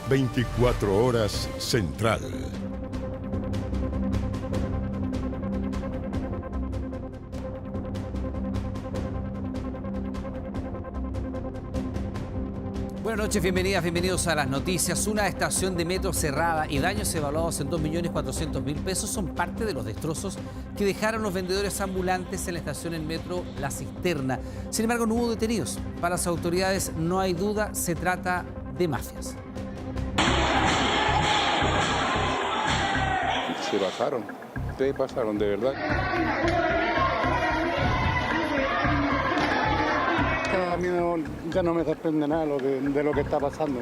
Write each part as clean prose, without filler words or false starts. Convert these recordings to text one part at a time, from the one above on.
24 horas Central. Buenas noches, bienvenidos a las noticias. Una estación de metro cerrada y daños evaluados en 2.400.000 pesos son parte de los destrozos que dejaron los vendedores ambulantes en la estación del metro La Cisterna. Sin embargo, no hubo detenidos. Para las autoridades no hay duda, se trata de mafias. Se pasaron, ustedes pasaron, de verdad. A mí ya no me sorprende nada de lo que está pasando.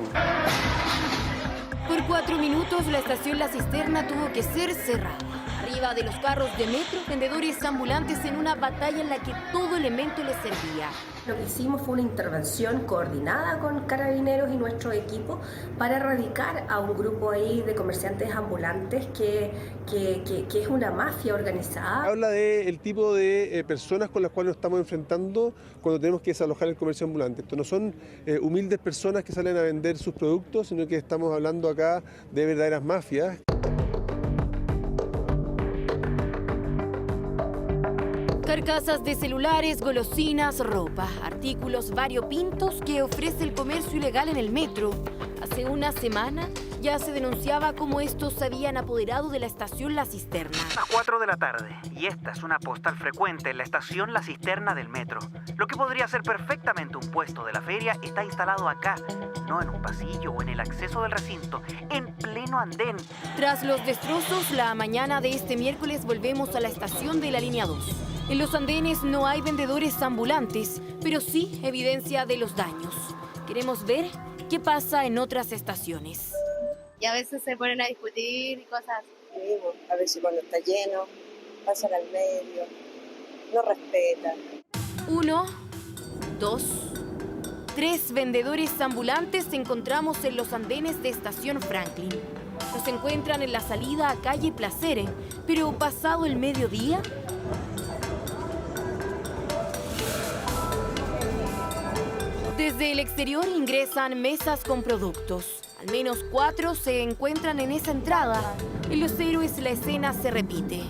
Por 4 minutos la estación La Cisterna tuvo que ser cerrada. Arriba de los carros de metro, vendedores ambulantes en una batalla en la que todo elemento les servía. Lo que hicimos fue una intervención coordinada con Carabineros y nuestro equipo para erradicar a un grupo ahí de comerciantes ambulantes que es una mafia organizada. Habla del tipo de personas con las cuales nos estamos enfrentando cuando tenemos que desalojar el comercio ambulante. Esto no son humildes personas que salen a vender sus productos, sino que estamos hablando acá de verdaderas mafias. Carcasas de celulares, golosinas, ropa, artículos variopintos que ofrece el comercio ilegal en el metro. Hace una semana ya se denunciaba cómo estos se habían apoderado de la estación La Cisterna. Las 4 de la tarde, y esta es una postal frecuente en la estación La Cisterna del metro. Lo que podría ser perfectamente un puesto de la feria está instalado acá, no en un pasillo o en el acceso del recinto, en pleno andén. Tras los destrozos, la mañana de este miércoles volvemos a la estación de la línea 2. En los andenes no hay vendedores ambulantes, pero sí evidencia de los daños. Queremos ver qué pasa en otras estaciones. Y a veces se ponen a discutir y cosas. Sí, a veces cuando está lleno, pasan al medio, no respetan. 1, 2, 3 vendedores ambulantes encontramos en los andenes de Estación Franklin. Los encuentran en la salida a calle Placere, pero pasado el mediodía... Desde el exterior ingresan mesas con productos. Al menos 4 se encuentran en esa entrada. En Los Héroes la escena se repite.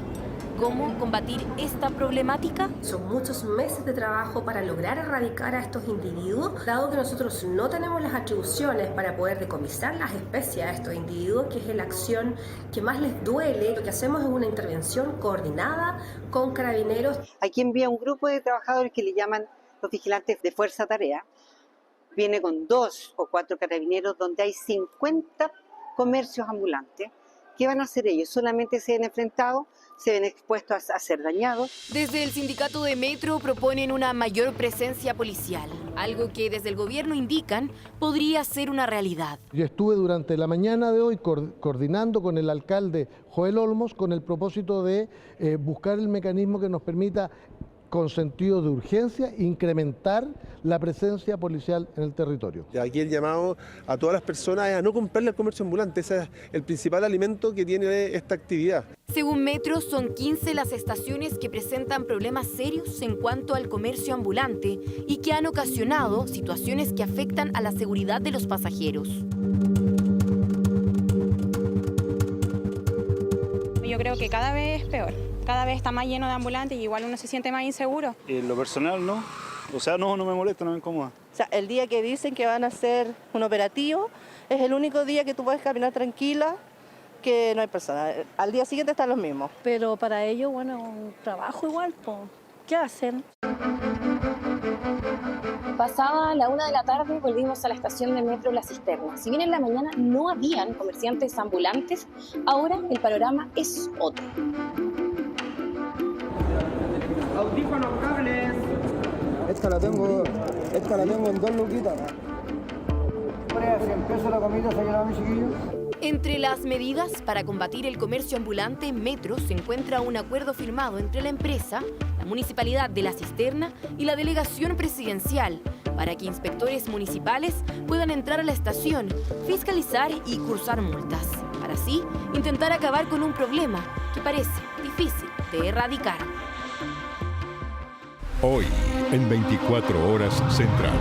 ¿Cómo combatir esta problemática? Son muchos meses de trabajo para lograr erradicar a estos individuos, dado que nosotros no tenemos las atribuciones para poder decomisar las especies a estos individuos, que es la acción que más les duele. Lo que hacemos es una intervención coordinada con Carabineros. Aquí envía un grupo de trabajadores que le llaman los vigilantes de fuerza tarea. Viene con 2 o 4 carabineros donde hay 50 comercios ambulantes. ¿Qué van a hacer ellos? Solamente se ven enfrentados, se ven expuestos a ser dañados. Desde el sindicato de Metro proponen una mayor presencia policial, algo que desde el gobierno indican podría ser una realidad. Yo estuve durante la mañana de hoy coordinando con el alcalde Joel Olmos con el propósito de buscar el mecanismo que nos permita, con sentido de urgencia, incrementar la presencia policial en el territorio. Aquí el llamado a todas las personas es a no comprarle al comercio ambulante. Ese es el principal alimento que tiene esta actividad. Según Metro, son 15 las estaciones que presentan problemas serios en cuanto al comercio ambulante y que han ocasionado situaciones que afectan a la seguridad de los pasajeros. Yo creo que cada vez es peor. Cada vez está más lleno de ambulantes y igual uno se siente más inseguro. En lo personal, no. O sea, no me molesta, no me incomoda. O sea, el día que dicen que van a hacer un operativo es el único día que tú puedes caminar tranquila, que no hay personas. Al día siguiente están los mismos. Pero para ellos, bueno, un trabajo igual, pues, ¿qué hacen? Pasada la 1 de la tarde volvimos a la estación de metro La Cisterna. Si bien en la mañana no habían comerciantes ambulantes, ahora el panorama es otro. Audífonos, cables. Esta la tengo en 2 luquitas. Si empiezo la comida, ¿se queda mi chiquillo? Entre las medidas para combatir el comercio ambulante en Metro se encuentra un acuerdo firmado entre la empresa, la Municipalidad de La Cisterna y la Delegación Presidencial para que inspectores municipales puedan entrar a la estación, fiscalizar y cursar multas, para así intentar acabar con un problema que parece difícil de erradicar. Hoy, en 24 horas Central.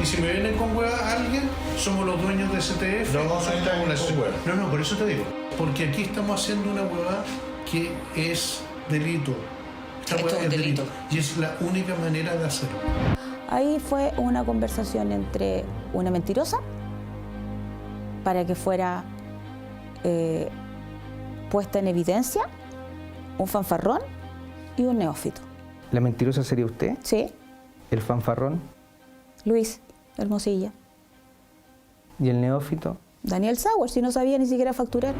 Y si me vienen con huevas alguien, somos los dueños de STF. No, por eso te digo. Porque aquí estamos haciendo una huevada que es delito. Esta huevada es delito. Y es la única manera de hacerlo. Ahí fue una conversación entre una mentirosa para que fuera puesta en evidencia, un fanfarrón y un neófito. ¿La mentirosa sería usted? Sí. ¿El fanfarrón? Luis Hermosilla. ¿Y el neófito? Daniel Sauer, si no sabía ni siquiera facturar.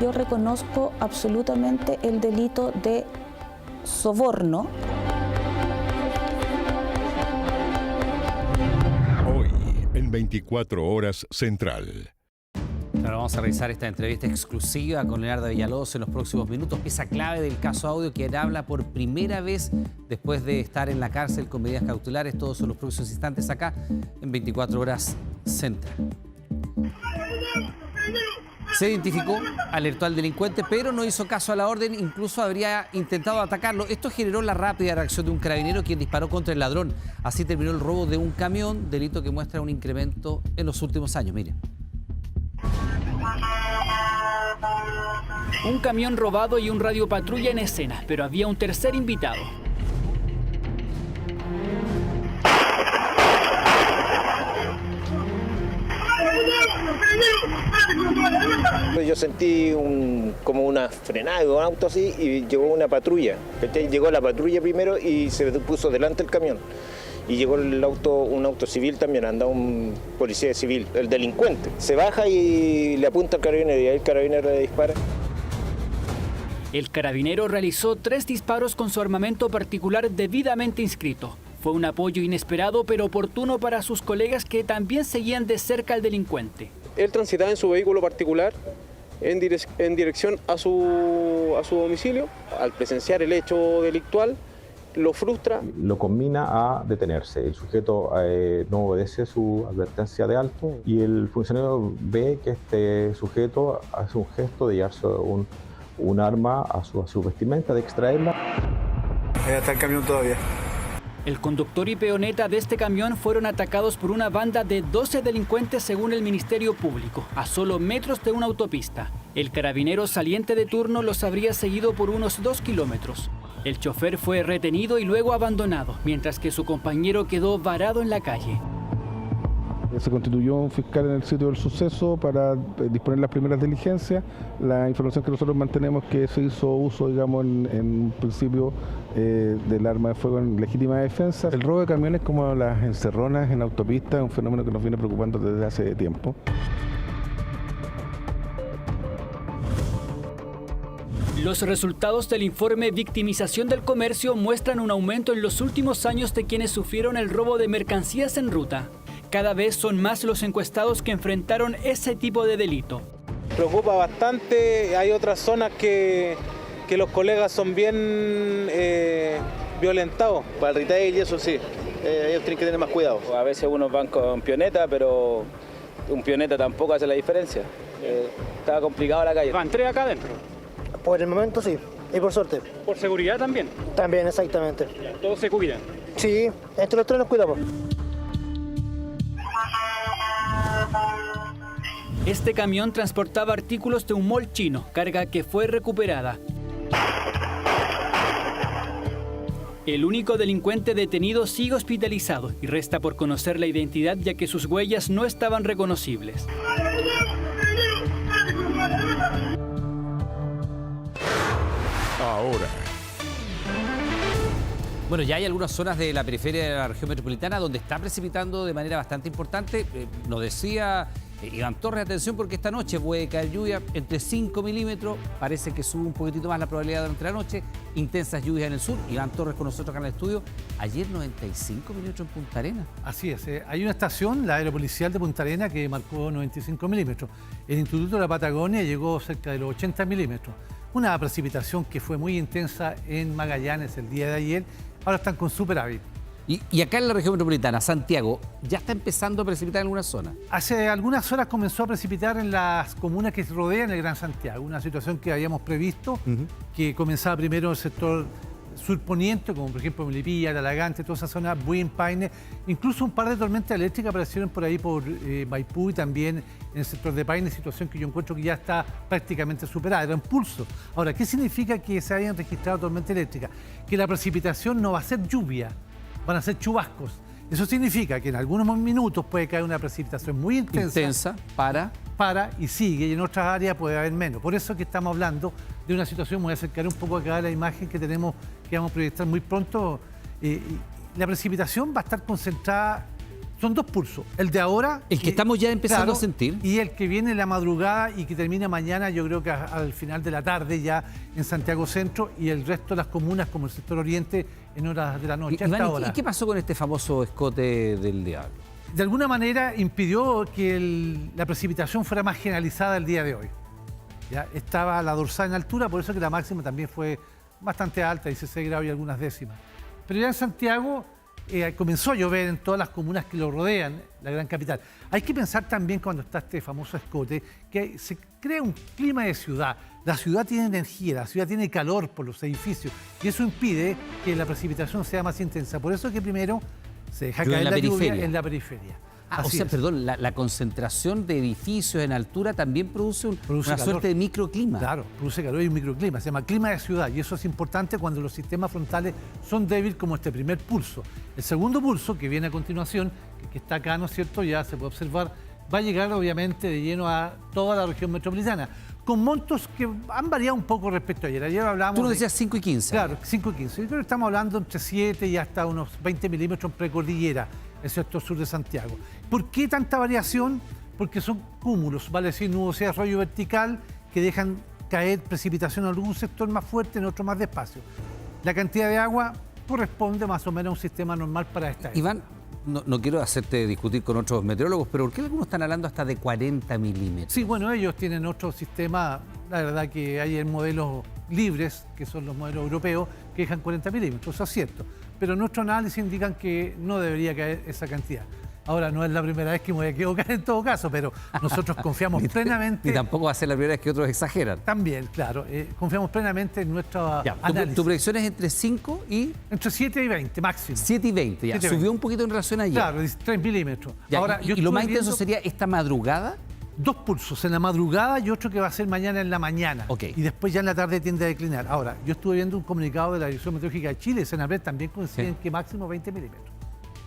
Yo reconozco absolutamente el delito de soborno. Hoy, en 24 Horas Central. Ahora vamos a revisar esta entrevista exclusiva con Leonardo Villalobos en los próximos minutos. Pieza clave del caso Audio, quien habla por primera vez después de estar en la cárcel con medidas cautelares. Todos son los próximos instantes acá en 24 Horas Central. Se identificó, alertó al delincuente, pero no hizo caso a la orden, incluso habría intentado atacarlo. Esto generó la rápida reacción de un carabinero quien disparó contra el ladrón. Así terminó el robo de un camión, delito que muestra un incremento en los últimos años. Mire. Un camión robado y un radiopatrulla en escena, pero había un tercer invitado. Yo sentí como una frenada de un auto así y llegó una patrulla. Llegó la patrulla primero y se puso delante el camión. Y llegó un auto civil también, andaba un policía civil, el delincuente. Se baja y le apunta al carabinero y ahí el carabinero le dispara. El carabinero realizó 3 disparos con su armamento particular debidamente inscrito. Fue un apoyo inesperado pero oportuno para sus colegas que también seguían de cerca al delincuente. Él transitaba en su vehículo particular en dirección a su domicilio. Al presenciar el hecho delictual, lo frustra. Lo combina a detenerse. El sujeto no obedece su advertencia de alto y el funcionario ve que este sujeto hace un gesto de llevarse un arma a su vestimenta, de extraerla. Ahí está el camión todavía. El conductor y peoneta de este camión fueron atacados por una banda de 12 delincuentes según el Ministerio Público, a solo metros de una autopista. El carabinero saliente de turno los habría seguido por unos 2 kilómetros. El chofer fue retenido y luego abandonado, mientras que su compañero quedó varado en la calle. Se constituyó un fiscal en el sitio del suceso para disponer las primeras diligencias. La información que nosotros mantenemos es que se hizo uso, digamos, en principio del arma de fuego en legítima defensa. El robo de camiones como las encerronas en autopistas es un fenómeno que nos viene preocupando desde hace tiempo. Los resultados del informe Victimización del Comercio muestran un aumento en los últimos años de quienes sufrieron el robo de mercancías en ruta. Cada vez son más los encuestados que enfrentaron ese tipo de delito. Preocupa bastante, hay otras zonas que los colegas son bien violentados. Para el retail y eso sí, ellos tienen que tener más cuidado. A veces unos van con pioneta, pero un pioneta tampoco hace la diferencia. Está complicado la calle. ¿Van 3 acá adentro? Por el momento sí, y por suerte. ¿Por seguridad también? También, exactamente. ¿Todos se cuidan? Sí, entre los 3 nos cuidamos. Este camión transportaba artículos de un mall chino, carga que fue recuperada. El único delincuente detenido sigue hospitalizado y resta por conocer la identidad ya que sus huellas no estaban reconocibles. Ahora. Bueno, ya hay algunas zonas de la periferia de la región metropolitana donde está precipitando de manera bastante importante. Nos decía Iván Torres, atención porque esta noche puede caer lluvia entre 5 milímetros. Parece que sube un poquitito más la probabilidad durante la noche. Intensas lluvias en el sur. Iván Torres con nosotros acá en el estudio. Ayer 95 milímetros en Punta Arenas. Así es. Hay una estación, la aeropolicial de Punta Arenas, que marcó 95 milímetros. El Instituto de la Patagonia llegó cerca de los 80 milímetros. Una precipitación que fue muy intensa en Magallanes el día de ayer. Ahora están con superávit. Y acá en la región metropolitana, Santiago, ya está empezando a precipitar en algunas zonas. Hace algunas horas comenzó a precipitar en las comunas que rodean el Gran Santiago. Una situación que habíamos previsto, que comenzaba primero en el sector surponiente, como por ejemplo Melipilla, Talagante, toda esa zona, Buin, Paine. Incluso un par de tormentas eléctricas aparecieron por ahí por Maipú y también en el sector de Paine, situación que yo encuentro que ya está prácticamente superada, era un pulso. Ahora, ¿qué significa que se hayan registrado tormentas eléctricas? Que la precipitación no va a ser lluvia, van a ser chubascos. Eso significa que en algunos minutos puede caer una precipitación muy intensa para y sigue, y en otras áreas puede haber menos. Por eso que estamos hablando de una situación, me voy a acercar un poco acá a la imagen que tenemos, que vamos a proyectar muy pronto. La precipitación va a estar concentrada, son dos pulsos, el de ahora... El que estamos ya empezando a sentir. Y el que viene en la madrugada y que termina mañana, yo creo que al final de la tarde ya en Santiago Centro, y el resto de las comunas como el sector oriente en horas de la noche. Iván, ¿y qué pasó con este famoso escote del diablo? De alguna manera impidió que la precipitación fuera más generalizada el día de hoy. ¿Ya? Estaba la dorsal en altura, por eso que la máxima también fue bastante alta, 16 grados y algunas décimas. Pero ya en Santiago comenzó a llover en todas las comunas que lo rodean, la gran capital. Hay que pensar también, cuando está este famoso escote, que se crea un clima de ciudad. La ciudad tiene energía, la ciudad tiene calor por los edificios, y eso impide que la precipitación sea más intensa. Por eso que primero se deja caer la lluvia en la periferia. Perdón, la concentración de edificios en altura también produce una suerte de microclima. Claro, produce calor y un microclima, se llama clima de ciudad, y eso es importante cuando los sistemas frontales son débiles, como este primer pulso. El segundo pulso, que viene a continuación, que está acá, ¿no es cierto?, ya se puede observar, va a llegar obviamente de lleno a toda la región metropolitana, con montos que han variado un poco respecto a ayer. Ayer hablábamos... Tú nos decías 5 y 15. Claro, 5 y 15. Yo creo que estamos hablando entre 7 y hasta unos 20 milímetros en precordillera, el sector sur de Santiago. ¿Por qué tanta variación? Porque son cúmulos, vale decir, nubosidad de arroyo vertical que dejan caer precipitación en algún sector más fuerte, en otro más despacio. La cantidad de agua corresponde más o menos a un sistema normal para esta época. Iván, no quiero hacerte discutir con otros meteorólogos, pero ¿por qué algunos están hablando hasta de 40 milímetros? Sí, bueno, ellos tienen otro sistema, la verdad que hay modelos libres, que son los modelos europeos, que dejan 40 milímetros, eso es cierto. Pero nuestro análisis indican que no debería caer esa cantidad. Ahora, no es la primera vez que me voy a equivocar en todo caso, pero nosotros confiamos plenamente... Ni tampoco va a ser la primera vez que otros exageran. También, claro. Confiamos plenamente en nuestro análisis. ¿Tu predicción es entre 5 y...? Entre 7 y 20, máximo. 7 y 20, ya. 7 y 20. Subió un poquito en relación a ayer. Claro, 3 milímetros. Ya, ahora, ¿y lo más intenso sería esta madrugada? Dos pulsos, en la madrugada y otro que va a ser mañana en la mañana. Okay. Y después ya en la tarde tiende a declinar. Ahora, yo estuve viendo un comunicado de la Dirección Meteorológica de Chile, Senapred, también coinciden que máximo 20 milímetros.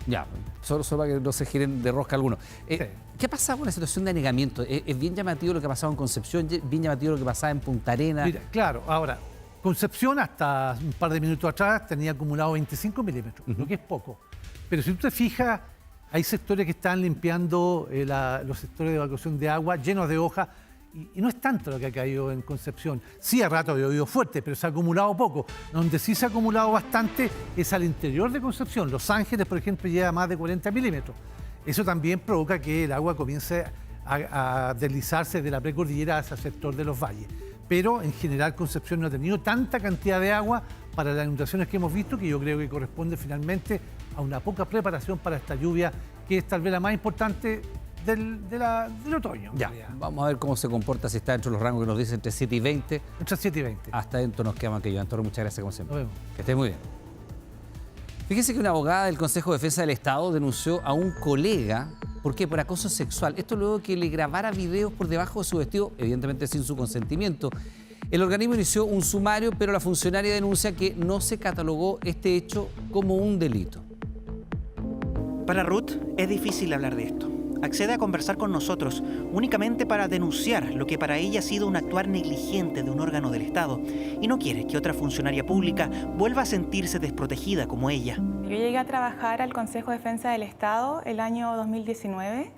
Ya, solo para que no se giren de rosca alguno. ¿Qué ha pasado con la situación de anegamiento? ¿Es bien llamativo lo que ha pasado en Concepción? ¿Bien llamativo lo que pasaba en Punta Arenas? Mira, claro, ahora, Concepción hasta un par de minutos atrás tenía acumulado 25 milímetros, lo que es poco. Pero si tú te fijas, hay sectores que están limpiando los sectores de evacuación de agua llenos de hojas, y no es tanto lo que ha caído en Concepción. Sí, a rato ha llovido fuerte, pero se ha acumulado poco. Donde sí se ha acumulado bastante es al interior de Concepción. Los Ángeles, por ejemplo, lleva más de 40 milímetros. Eso también provoca que el agua comience a deslizarse de la precordillera hacia el sector de los valles. Pero en general Concepción no ha tenido tanta cantidad de agua para las inundaciones que hemos visto, que yo creo que corresponde finalmente a una poca preparación para esta lluvia, que es tal vez la más importante del otoño. Ya, vamos a ver cómo se comporta, si está dentro de los rangos que nos dicen entre 7 y 20. Entre 7 y 20. Hasta dentro nos queda más que Iván Torres, muchas gracias como siempre. Nos vemos. Que estés muy bien. Fíjese que una abogada del Consejo de Defensa del Estado denunció a un colega, ¿por qué? Por acoso sexual. Esto luego que le grabara videos por debajo de su vestido, evidentemente sin su consentimiento. El organismo inició un sumario, pero la funcionaria denuncia que no se catalogó este hecho como un delito. Para Ruth es difícil hablar de esto. Accede a conversar con nosotros únicamente para denunciar lo que para ella ha sido un actuar negligente de un órgano del Estado, y no quiere que otra funcionaria pública vuelva a sentirse desprotegida como ella. Yo llegué a trabajar al Consejo de Defensa del Estado el año 2019,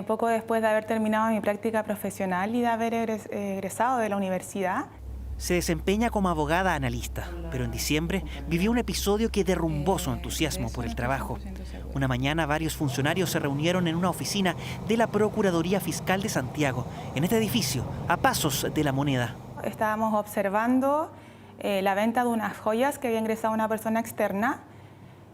poco después de haber terminado mi práctica profesional y de haber egresado de la universidad. Se desempeña como abogada analista, pero en diciembre vivió un episodio que derrumbó su entusiasmo por el trabajo. Una mañana varios funcionarios se reunieron en una oficina de la Procuraduría Fiscal de Santiago, en este edificio, a pasos de la Moneda. Estábamos observando la venta de unas joyas que había ingresado una persona externa,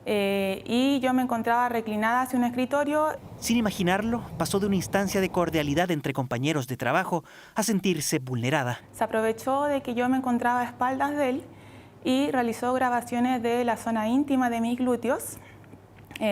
y yo me encontraba reclinada hacia un escritorio. Sin imaginarlo, pasó de una instancia de cordialidad entre compañeros de trabajo a sentirse vulnerada. Se aprovechó de que yo me encontraba a espaldas de él y realizó grabaciones de la zona íntima de mis glúteos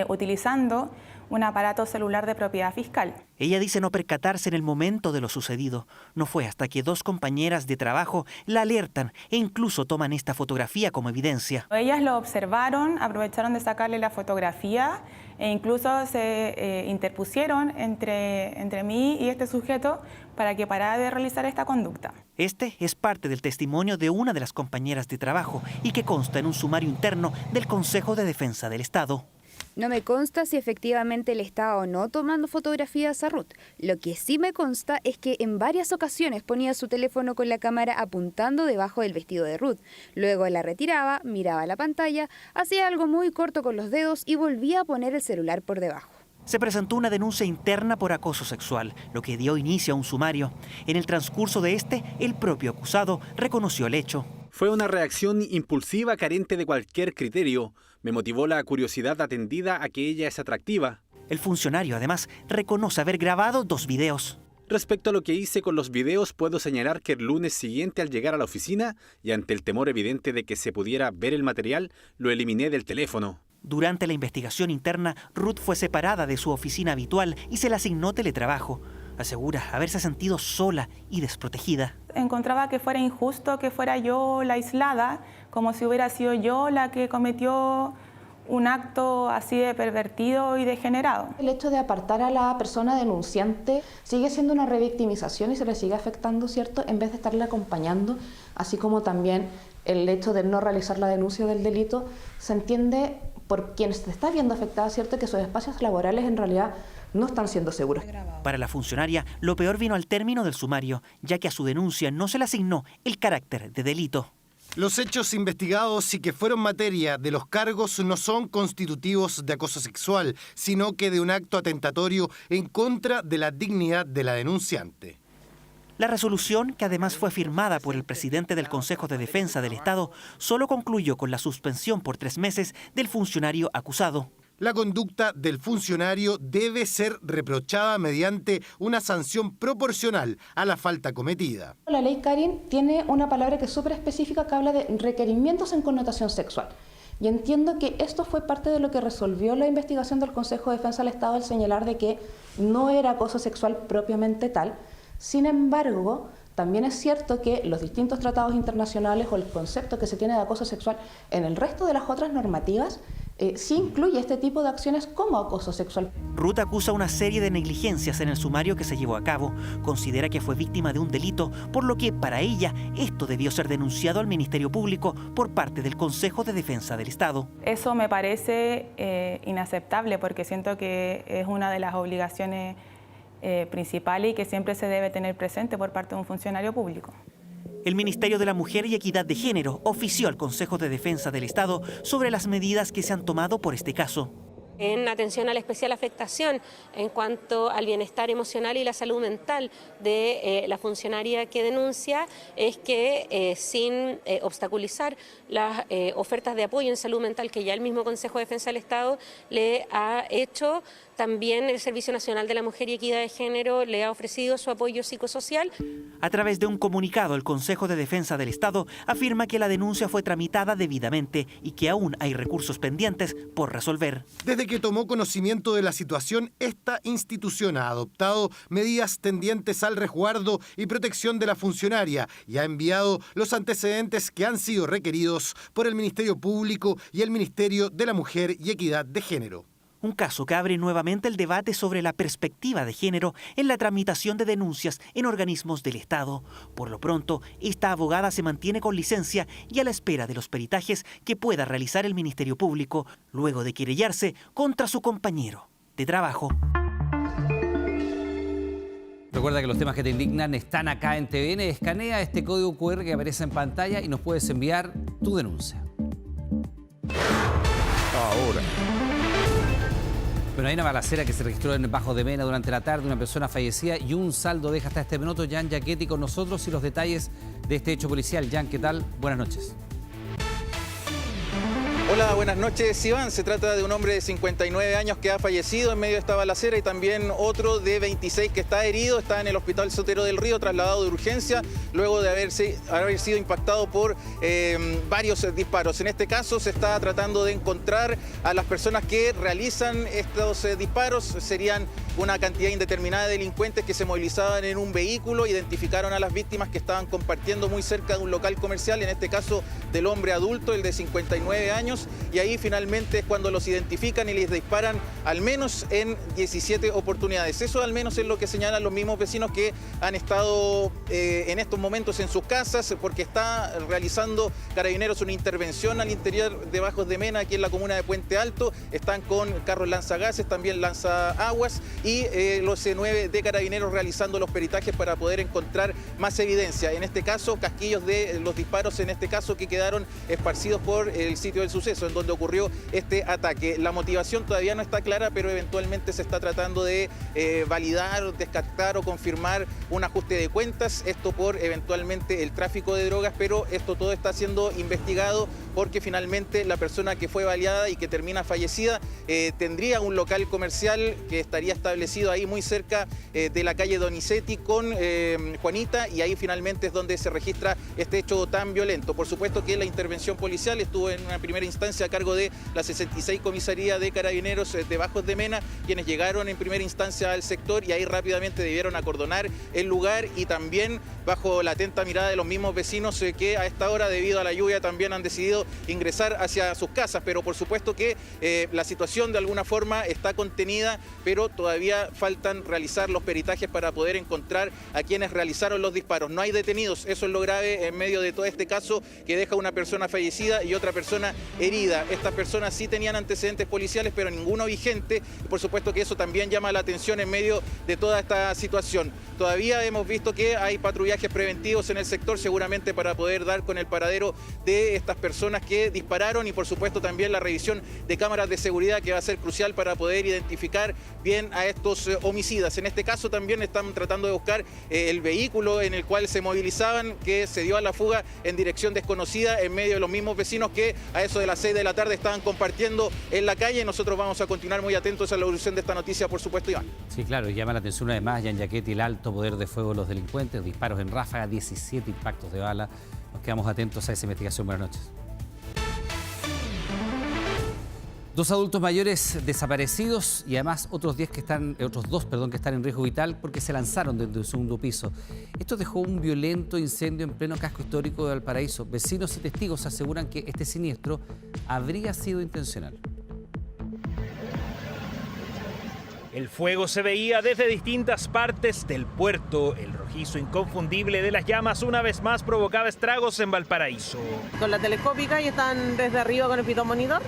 utilizando un aparato celular de propiedad fiscal. Ella dice no percatarse en el momento de lo sucedido. No fue hasta que 2 compañeras de trabajo la alertan e incluso toman esta fotografía como evidencia. Ellas lo observaron, aprovecharon de sacarle la fotografía e incluso se interpusieron entre mí y este sujeto para que parara de realizar esta conducta. Este es parte del testimonio de una de las compañeras de trabajo y que consta en un sumario interno del Consejo de Defensa del Estado. No me consta si efectivamente le estaba o no tomando fotografías a Ruth. Lo que sí me consta es que en varias ocasiones ponía su teléfono con la cámara apuntando debajo del vestido de Ruth. Luego la retiraba, miraba la pantalla, hacía algo muy corto con los dedos y volvía a poner el celular por debajo. Se presentó una denuncia interna por acoso sexual, lo que dio inicio a un sumario. En el transcurso de este, el propio acusado reconoció el hecho. Fue una reacción impulsiva carente de cualquier criterio. Me motivó la curiosidad atendida a que ella es atractiva. El funcionario, además, reconoce haber grabado 2 videos. Respecto a lo que hice con los videos, puedo señalar que el lunes siguiente al llegar a la oficina, y ante el temor evidente de que se pudiera ver el material, lo eliminé del teléfono. Durante la investigación interna, Ruth fue separada de su oficina habitual y se le asignó teletrabajo. Asegura haberse sentido sola y desprotegida. Encontraba que fuera injusto que fuera yo la aislada, como si hubiera sido yo la que cometió un acto así de pervertido y degenerado. El hecho de apartar a la persona denunciante sigue siendo una revictimización y se le sigue afectando, ¿cierto?, en vez de estarle acompañando, así como también el hecho de no realizar la denuncia del delito, se entiende por quien se está viendo afectada, ¿cierto?, que sus espacios laborales en realidad no están siendo seguros. Para la funcionaria, lo peor vino al término del sumario, ya que a su denuncia no se le asignó el carácter de delito. Los hechos investigados y que fueron materia de los cargos no son constitutivos de acoso sexual, sino que de un acto atentatorio en contra de la dignidad de la denunciante. La resolución, que además fue firmada por el presidente del Consejo de Defensa del Estado, solo concluyó con la suspensión por 3 meses del funcionario acusado. La conducta del funcionario debe ser reprochada mediante una sanción proporcional a la falta cometida. La ley Karin tiene una palabra que es súper específica que habla de requerimientos en connotación sexual. Y entiendo que esto fue parte de lo que resolvió la investigación del Consejo de Defensa del Estado al señalar de que no era acoso sexual propiamente tal. Sin embargo, también es cierto que los distintos tratados internacionales o el concepto que se tiene de acoso sexual en el resto de las otras normativas sí incluye este tipo de acciones como acoso sexual. Ruth acusa una serie de negligencias en el sumario que se llevó a cabo. Considera que fue víctima de un delito, por lo que para ella esto debió ser denunciado al Ministerio Público por parte del Consejo de Defensa del Estado. Eso me parece inaceptable porque siento que es una de las obligaciones principales y que siempre se debe tener presente por parte de un funcionario público. El Ministerio de la Mujer y Equidad de Género ofició al Consejo de Defensa del Estado sobre las medidas que se han tomado por este caso. En atención a la especial afectación en cuanto al bienestar emocional y la salud mental de la funcionaria que denuncia, es que sin obstaculizar las ofertas de apoyo en salud mental que ya el mismo Consejo de Defensa del Estado le ha hecho, también el Servicio Nacional de la Mujer y Equidad de Género le ha ofrecido su apoyo psicosocial. A través de un comunicado, el Consejo de Defensa del Estado afirma que la denuncia fue tramitada debidamente y que aún hay recursos pendientes por resolver. Desde que tomó conocimiento de la situación, esta institución ha adoptado medidas tendientes al resguardo y protección de la funcionaria y ha enviado los antecedentes que han sido requeridos por el Ministerio Público y el Ministerio de la Mujer y Equidad de Género. Un caso que abre nuevamente el debate sobre la perspectiva de género en la tramitación de denuncias en organismos del Estado. Por lo pronto, esta abogada se mantiene con licencia y a la espera de los peritajes que pueda realizar el Ministerio Público luego de querellarse contra su compañero de trabajo. Recuerda que los temas que te indignan están acá en TVN. Escanea este código QR que aparece en pantalla y nos puedes enviar tu denuncia. Ahora. Bueno, hay una balacera que se registró en Bajo de Mena durante la tarde, una persona fallecida y un saldo deja hasta este minuto. Jan Giachetti con nosotros y los detalles de este hecho policial. Jan, ¿qué tal? Buenas noches. Hola, buenas noches, Iván. Se trata de un hombre de 59 años que ha fallecido en medio de esta balacera y también otro de 26 que está herido. Está en el Hospital Sotero del Río, trasladado de urgencia, luego de haber sido impactado por varios disparos. En este caso se está tratando de encontrar a las personas que realizan estos disparos. Serían una cantidad indeterminada de delincuentes que se movilizaban en un vehículo, identificaron a las víctimas que estaban compartiendo muy cerca de un local comercial, en este caso del hombre adulto, el de 59 años, y ahí finalmente es cuando los identifican y les disparan al menos en 17 oportunidades. Eso al menos es lo que señalan los mismos vecinos que han estado en estos momentos en sus casas, porque está realizando Carabineros una intervención al interior de Bajos de Mena, aquí en la comuna de Puente Alto. Están con carros lanzagases, también lanzaaguas, y los C9 de Carabineros realizando los peritajes para poder encontrar más evidencia. En este caso, casquillos de los disparos, en este caso, que quedaron esparcidos por el sitio del suceso, en donde ocurrió este ataque. La motivación todavía no está clara, pero eventualmente se está tratando de validar, descartar o confirmar un ajuste de cuentas, esto por eventualmente el tráfico de drogas, pero esto todo está siendo investigado porque finalmente la persona que fue baleada y que termina fallecida tendría un local comercial que estaría establecido ahí muy cerca de la calle Donizetti con Juanita, y ahí finalmente es donde se registra este hecho tan violento. Por supuesto que la intervención policial estuvo en una primera instancia a cargo de la 66 Comisaría de Carabineros de Bajos de Mena, quienes llegaron en primera instancia al sector y ahí rápidamente debieron acordonar el lugar, y también bajo la atenta mirada de los mismos vecinos que a esta hora, debido a la lluvia, también han decidido ingresar hacia sus casas. Pero por supuesto que la situación de alguna forma está contenida, pero todavía faltan realizar los peritajes para poder encontrar a quienes realizaron los disparos. No hay detenidos, eso es lo grave en medio de todo este caso, que deja una persona fallecida y otra persona herida. Estas personas sí tenían antecedentes policiales, pero ninguno vigente. Por supuesto que eso también llama la atención en medio de toda esta situación. Todavía hemos visto que hay patrullajes preventivos en el sector, seguramente para poder dar con el paradero de estas personas que dispararon, y por supuesto también la revisión de cámaras de seguridad, que va a ser crucial para poder identificar bien a estos homicidas. En este caso también están tratando de buscar el vehículo en el cual se movilizaban, que se dio a la fuga en dirección desconocida en medio de los mismos vecinos que a eso de las 6 de la tarde estaban compartiendo en la calle. Nosotros vamos a continuar muy atentos a la evolución de esta noticia, por supuesto, Iván. Sí, claro, llama la atención además, Jan Yaquetti, el alto poder de fuego de los delincuentes, disparos en ráfaga, 17 impactos de bala. Nos quedamos atentos a esa investigación. Buenas noches. 2 adultos mayores desaparecidos y además otros dos que están en riesgo vital porque se lanzaron desde el segundo piso. Esto dejó un violento incendio en pleno casco histórico de Valparaíso. Vecinos y testigos aseguran que este siniestro habría sido intencional. El fuego se veía desde distintas partes del puerto. El rojizo inconfundible de las llamas una vez más provocaba estragos en Valparaíso. Con la telescópica y están desde arriba con el pitomonitor.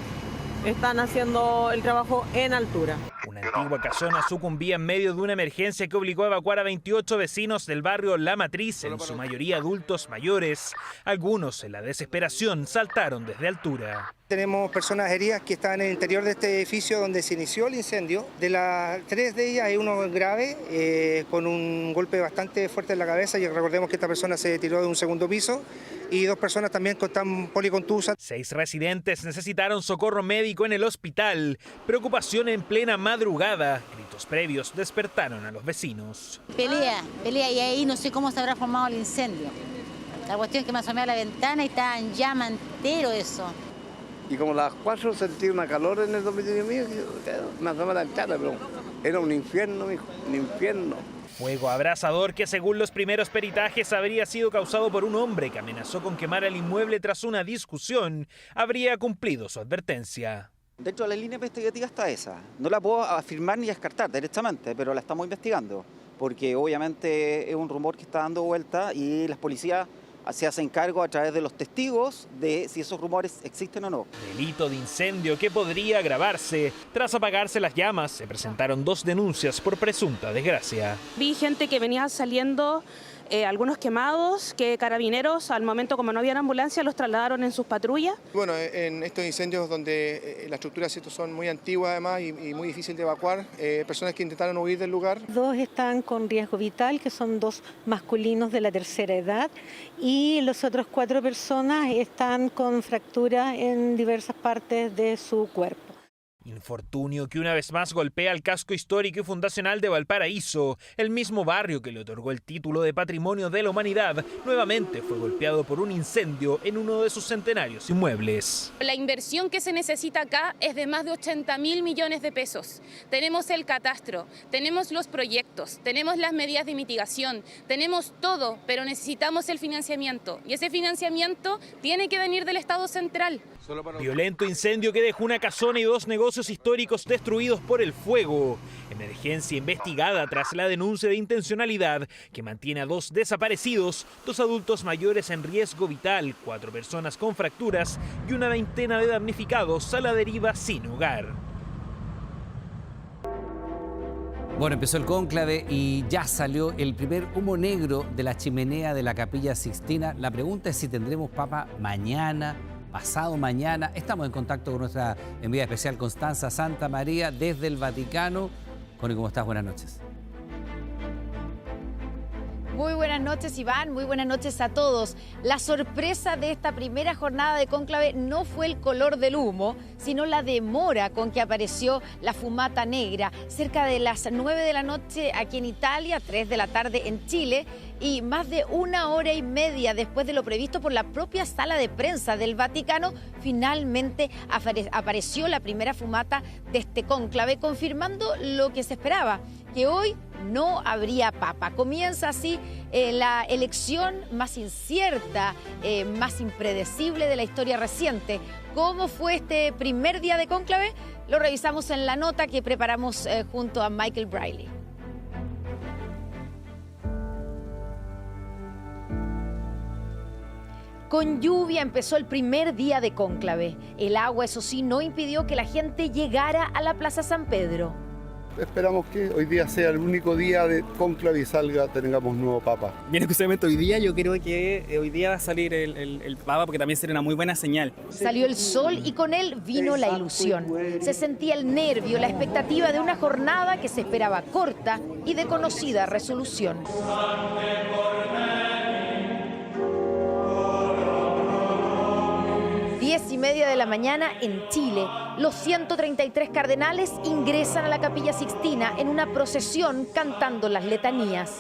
Están haciendo el trabajo en altura. Una antigua casona sucumbía en medio de una emergencia que obligó a evacuar a 28 vecinos del barrio La Matriz, en su mayoría adultos mayores. Algunos, en la desesperación, saltaron desde altura. Tenemos personas heridas que están en el interior de este edificio donde se inició el incendio. De las 3 de ellas hay uno grave, con un golpe bastante fuerte en la cabeza, y recordemos que esta persona se tiró de un segundo piso, y 2 personas también están policontusas. 6 residentes necesitaron socorro médico en el hospital. Preocupación en plena madrugada. Gritos previos despertaron a los vecinos. Pelea, y ahí no sé cómo se habrá formado el incendio. La cuestión es que me asomé a la ventana y estaba en llama entero eso. Y como a las 4 sentí una calor en el domicilio mío, me asomé a la ventana, pero era un infierno, mijo, un infierno. Fuego abrasador que, según los primeros peritajes, habría sido causado por un hombre que amenazó con quemar el inmueble tras una discusión. Habría cumplido su advertencia. Dentro de la línea investigativa está esa. No la puedo afirmar ni descartar directamente, pero la estamos investigando, porque obviamente es un rumor que está dando vuelta y las policías se hacen cargo a través de los testigos de si esos rumores existen o no. Delito de incendio que podría agravarse. Tras apagarse las llamas, se presentaron 2 denuncias por presunta desgracia. Vi gente que venía saliendo algunos quemados que Carabineros, al momento como no había ambulancia, los trasladaron en sus patrullas. Bueno, en estos incendios donde las estructuras son muy antiguas además y muy difícil de evacuar, personas que intentaron huir del lugar. 2 están con riesgo vital, que son 2 masculinos de la tercera edad, y los otros 4 personas están con fracturas en diversas partes de su cuerpo. Infortunio que una vez más golpea el casco histórico y fundacional de Valparaíso. El mismo barrio que le otorgó el título de Patrimonio de la Humanidad nuevamente fue golpeado por un incendio en uno de sus centenarios inmuebles. La inversión que se necesita acá es de más de 80.000 millones de pesos. Tenemos el catastro, tenemos los proyectos, tenemos las medidas de mitigación, tenemos todo, pero necesitamos el financiamiento. Y ese financiamiento tiene que venir del Estado central. Violento incendio que dejó una casona y 2 negocios históricos destruidos por el fuego. Emergencia investigada tras la denuncia de intencionalidad que mantiene a 2 desaparecidos, 2 adultos mayores en riesgo vital, 4 personas con fracturas y una veintena de damnificados a la deriva sin hogar. Bueno, empezó el cónclave y ya salió el primer humo negro de la chimenea de la Capilla Sixtina. La pregunta es si tendremos papa mañana, pasado mañana. Estamos en contacto con nuestra enviada especial Constanza Santa María desde el Vaticano. Connie, ¿cómo estás? Buenas noches. Muy buenas noches, Iván. Muy buenas noches a todos. La sorpresa de esta primera jornada de cónclave no fue el color del humo, sino la demora con que apareció la fumata negra. Cerca de las 9 de la noche aquí en Italia, 3 de la tarde en Chile, y más de 1 hora y media después de lo previsto por la propia sala de prensa del Vaticano, finalmente apareció la primera fumata de este cónclave, confirmando lo que se esperaba, que hoy no habría papa. Comienza así la elección más incierta, más impredecible de la historia reciente. ¿Cómo fue este primer día de cónclave? Lo revisamos en la nota que preparamos junto a Michael Briley. Con lluvia empezó el primer día de cónclave. El agua, eso sí, no impidió que la gente llegara a la Plaza San Pedro. Esperamos que hoy día sea el único día de cónclave y tengamos nuevo papa. Bien, justamente hoy día yo creo que hoy día va a salir el papa, porque también sería una muy buena señal. Salió el sol y con él vino la ilusión. Se sentía el nervio, la expectativa de una jornada que se esperaba corta y de conocida resolución. 10:30 de la mañana en Chile. Los 133 cardenales ingresan a la Capilla Sixtina en una procesión cantando las letanías.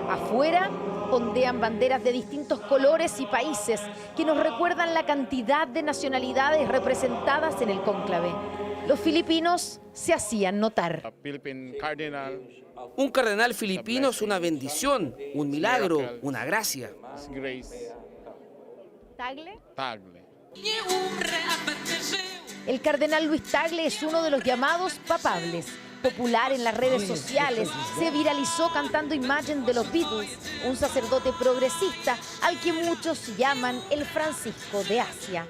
Afuera ondean banderas de distintos colores y países que nos recuerdan la cantidad de nacionalidades representadas en el cónclave. Los filipinos se hacían notar. Un cardenal filipino es una bendición, un milagro, una gracia. ¿Tagle? El cardenal Luis Tagle es uno de los llamados papables. Popular en las redes sociales, se viralizó cantando Imagine de los Beatles, un sacerdote progresista al que muchos llaman el Francisco de Asia.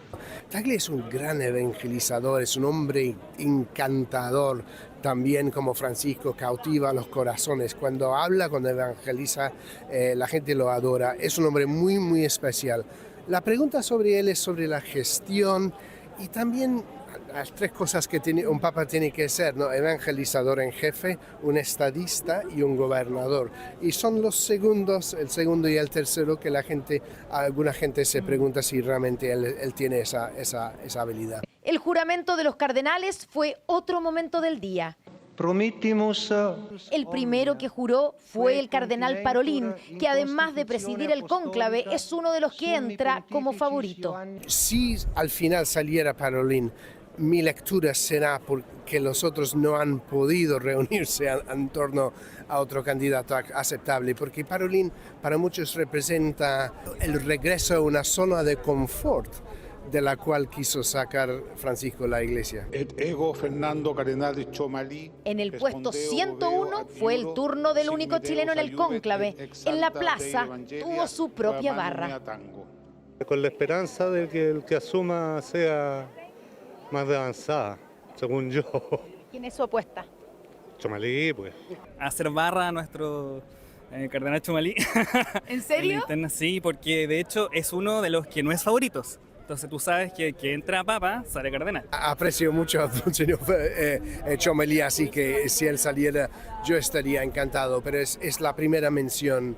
Tagle es un gran evangelizador, es un hombre encantador. También como Francisco cautiva los corazones. Cuando habla, cuando evangeliza, la gente lo adora. Es un hombre muy, muy especial. La pregunta sobre él es sobre la gestión y también las 3 cosas que un papa tiene que ser, ¿no? Evangelizador en jefe, un estadista y un gobernador. Y son los segundos, el segundo y el tercero, que alguna gente se pregunta si realmente él tiene esa habilidad. El juramento de los cardenales fue otro momento del día. El primero que juró fue el cardenal Parolin, que además de presidir el cónclave es uno de los que entra como favorito. Si al final saliera Parolin, mi lectura será porque los otros no han podido reunirse en torno a otro candidato aceptable, porque Parolin para muchos representa el regreso a una zona de confort de la cual quiso sacar Francisco la Iglesia. En el puesto 101 fue el turno del único chileno en el cónclave. En la plaza tuvo su propia barra. Con la esperanza de que el que asuma sea más de avanzada, según yo. ¿Quién es su apuesta? Chomalí, pues. Hacer barra a nuestro cardenal Chomalí. ¿En serio? Sí, porque de hecho es uno de los que no es favoritos. Entonces tú sabes que entra papa, sale cardenal. Aprecio mucho a Monseñor Chomalí, así que si él saliera yo estaría encantado, pero es la primera mención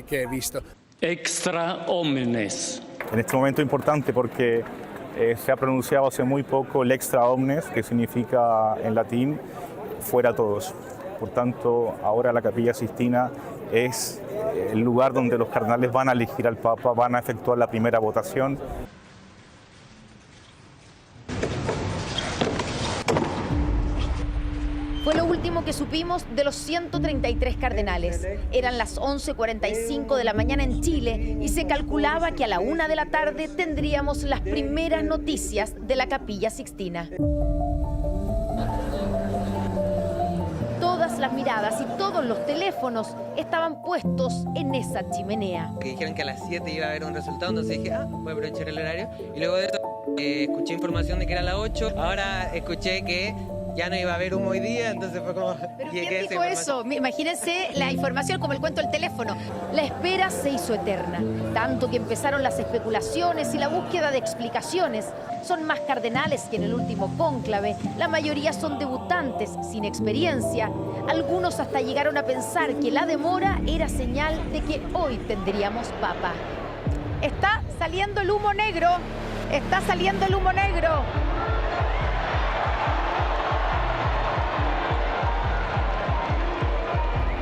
que he visto. Extra omnes. En este momento importante porque se ha pronunciado hace muy poco el extra omnes, que significa en latín fuera todos. Por tanto, ahora la Capilla Sixtina es el lugar donde los cardenales van a elegir al Papa, van a efectuar la primera votación. Fue lo último que supimos de los 133 cardenales. Eran las 11:45 de la mañana en Chile y se calculaba que a la 1 de la tarde tendríamos las primeras noticias de la Capilla Sixtina. Todas las miradas y todos los teléfonos estaban puestos en esa chimenea. Que dijeron que a las 7 iba a haber un resultado, entonces dije, voy a aprovechar el horario. Y luego de eso escuché información de que era a las 8, ahora escuché que ya no iba a haber humo hoy día, entonces fue como... ¿Pero quién dijo eso? Imagínense la información como el cuento del teléfono. La espera se hizo eterna, tanto que empezaron las especulaciones y la búsqueda de explicaciones. Son más cardenales que en el último cónclave, la mayoría son debutantes, sin experiencia. Algunos hasta llegaron a pensar que la demora era señal de que hoy tendríamos papa. Está saliendo el humo negro, está saliendo el humo negro.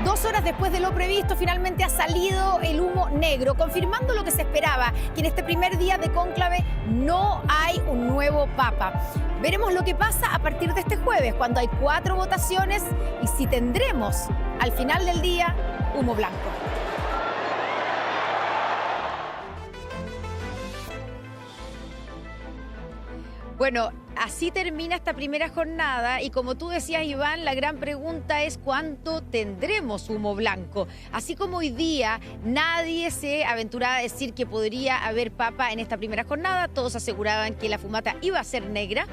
Dos horas después de lo previsto, finalmente ha salido el humo negro, confirmando lo que se esperaba, que en este primer día de cónclave no hay un nuevo papa. Veremos lo que pasa a partir de este jueves, cuando hay 4 votaciones y si tendremos al final del día humo blanco. Bueno, así termina esta primera jornada y como tú decías, Iván, la gran pregunta es ¿cuánto tendremos humo blanco? Así como hoy día nadie se aventuraba a decir que podría haber papa en esta primera jornada, todos aseguraban que la fumata iba a ser negra,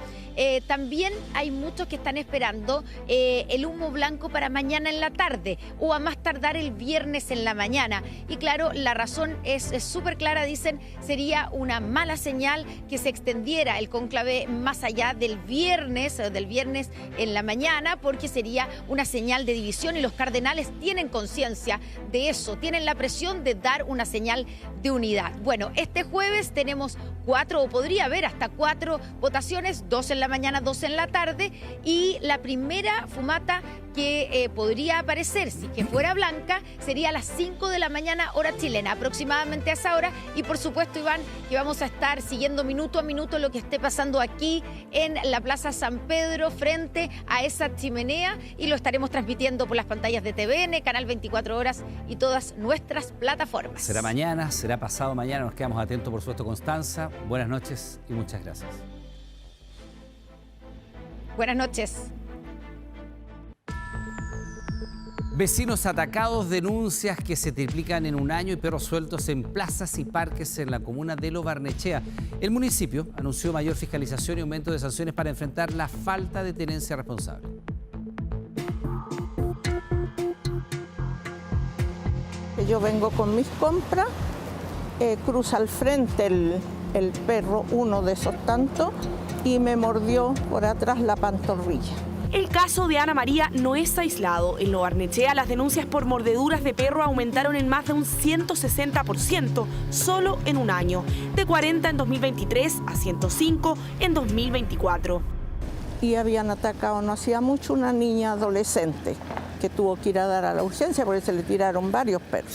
también hay muchos que están esperando el humo blanco para mañana en la tarde o a más tardar el viernes en la mañana. Y claro, la razón es súper clara, dicen, sería una mala señal que se extendiera el cónclave más allá del viernes en la mañana, porque sería una señal de división y los cardenales tienen conciencia de eso, tienen la presión de dar una señal de unidad. Bueno, este jueves tenemos 4 o podría haber hasta 4 votaciones, 2 en la mañana, 2 en la tarde y la primera fumata que podría aparecer, si que fuera blanca, sería a las 5 de la mañana hora chilena, aproximadamente a esa hora. Y por supuesto, Iván, que vamos a estar siguiendo minuto a minuto lo que esté pasando aquí en la Plaza San Pedro frente a esa chimenea y lo estaremos transmitiendo por las pantallas de TVN, Canal 24 Horas y todas nuestras plataformas. Será mañana, será pasado mañana, nos quedamos atentos por supuesto, Constanza. Buenas noches y muchas gracias. Buenas noches. Vecinos atacados, denuncias que se triplican en un año y perros sueltos en plazas y parques en la comuna de Lo Barnechea. El municipio anunció mayor fiscalización y aumento de sanciones para enfrentar la falta de tenencia responsable. Yo vengo con mis compras, cruza al frente el perro, uno de esos tantos, y me mordió por atrás la pantorrilla. El caso de Ana María no es aislado. En Lo Barnechea, las denuncias por mordeduras de perro aumentaron en más de un 160% solo en un año, de 40 en 2023 a 105 en 2024. Y habían atacado no hacía mucho una niña adolescente que tuvo que ir a dar a la urgencia porque se le tiraron varios perros.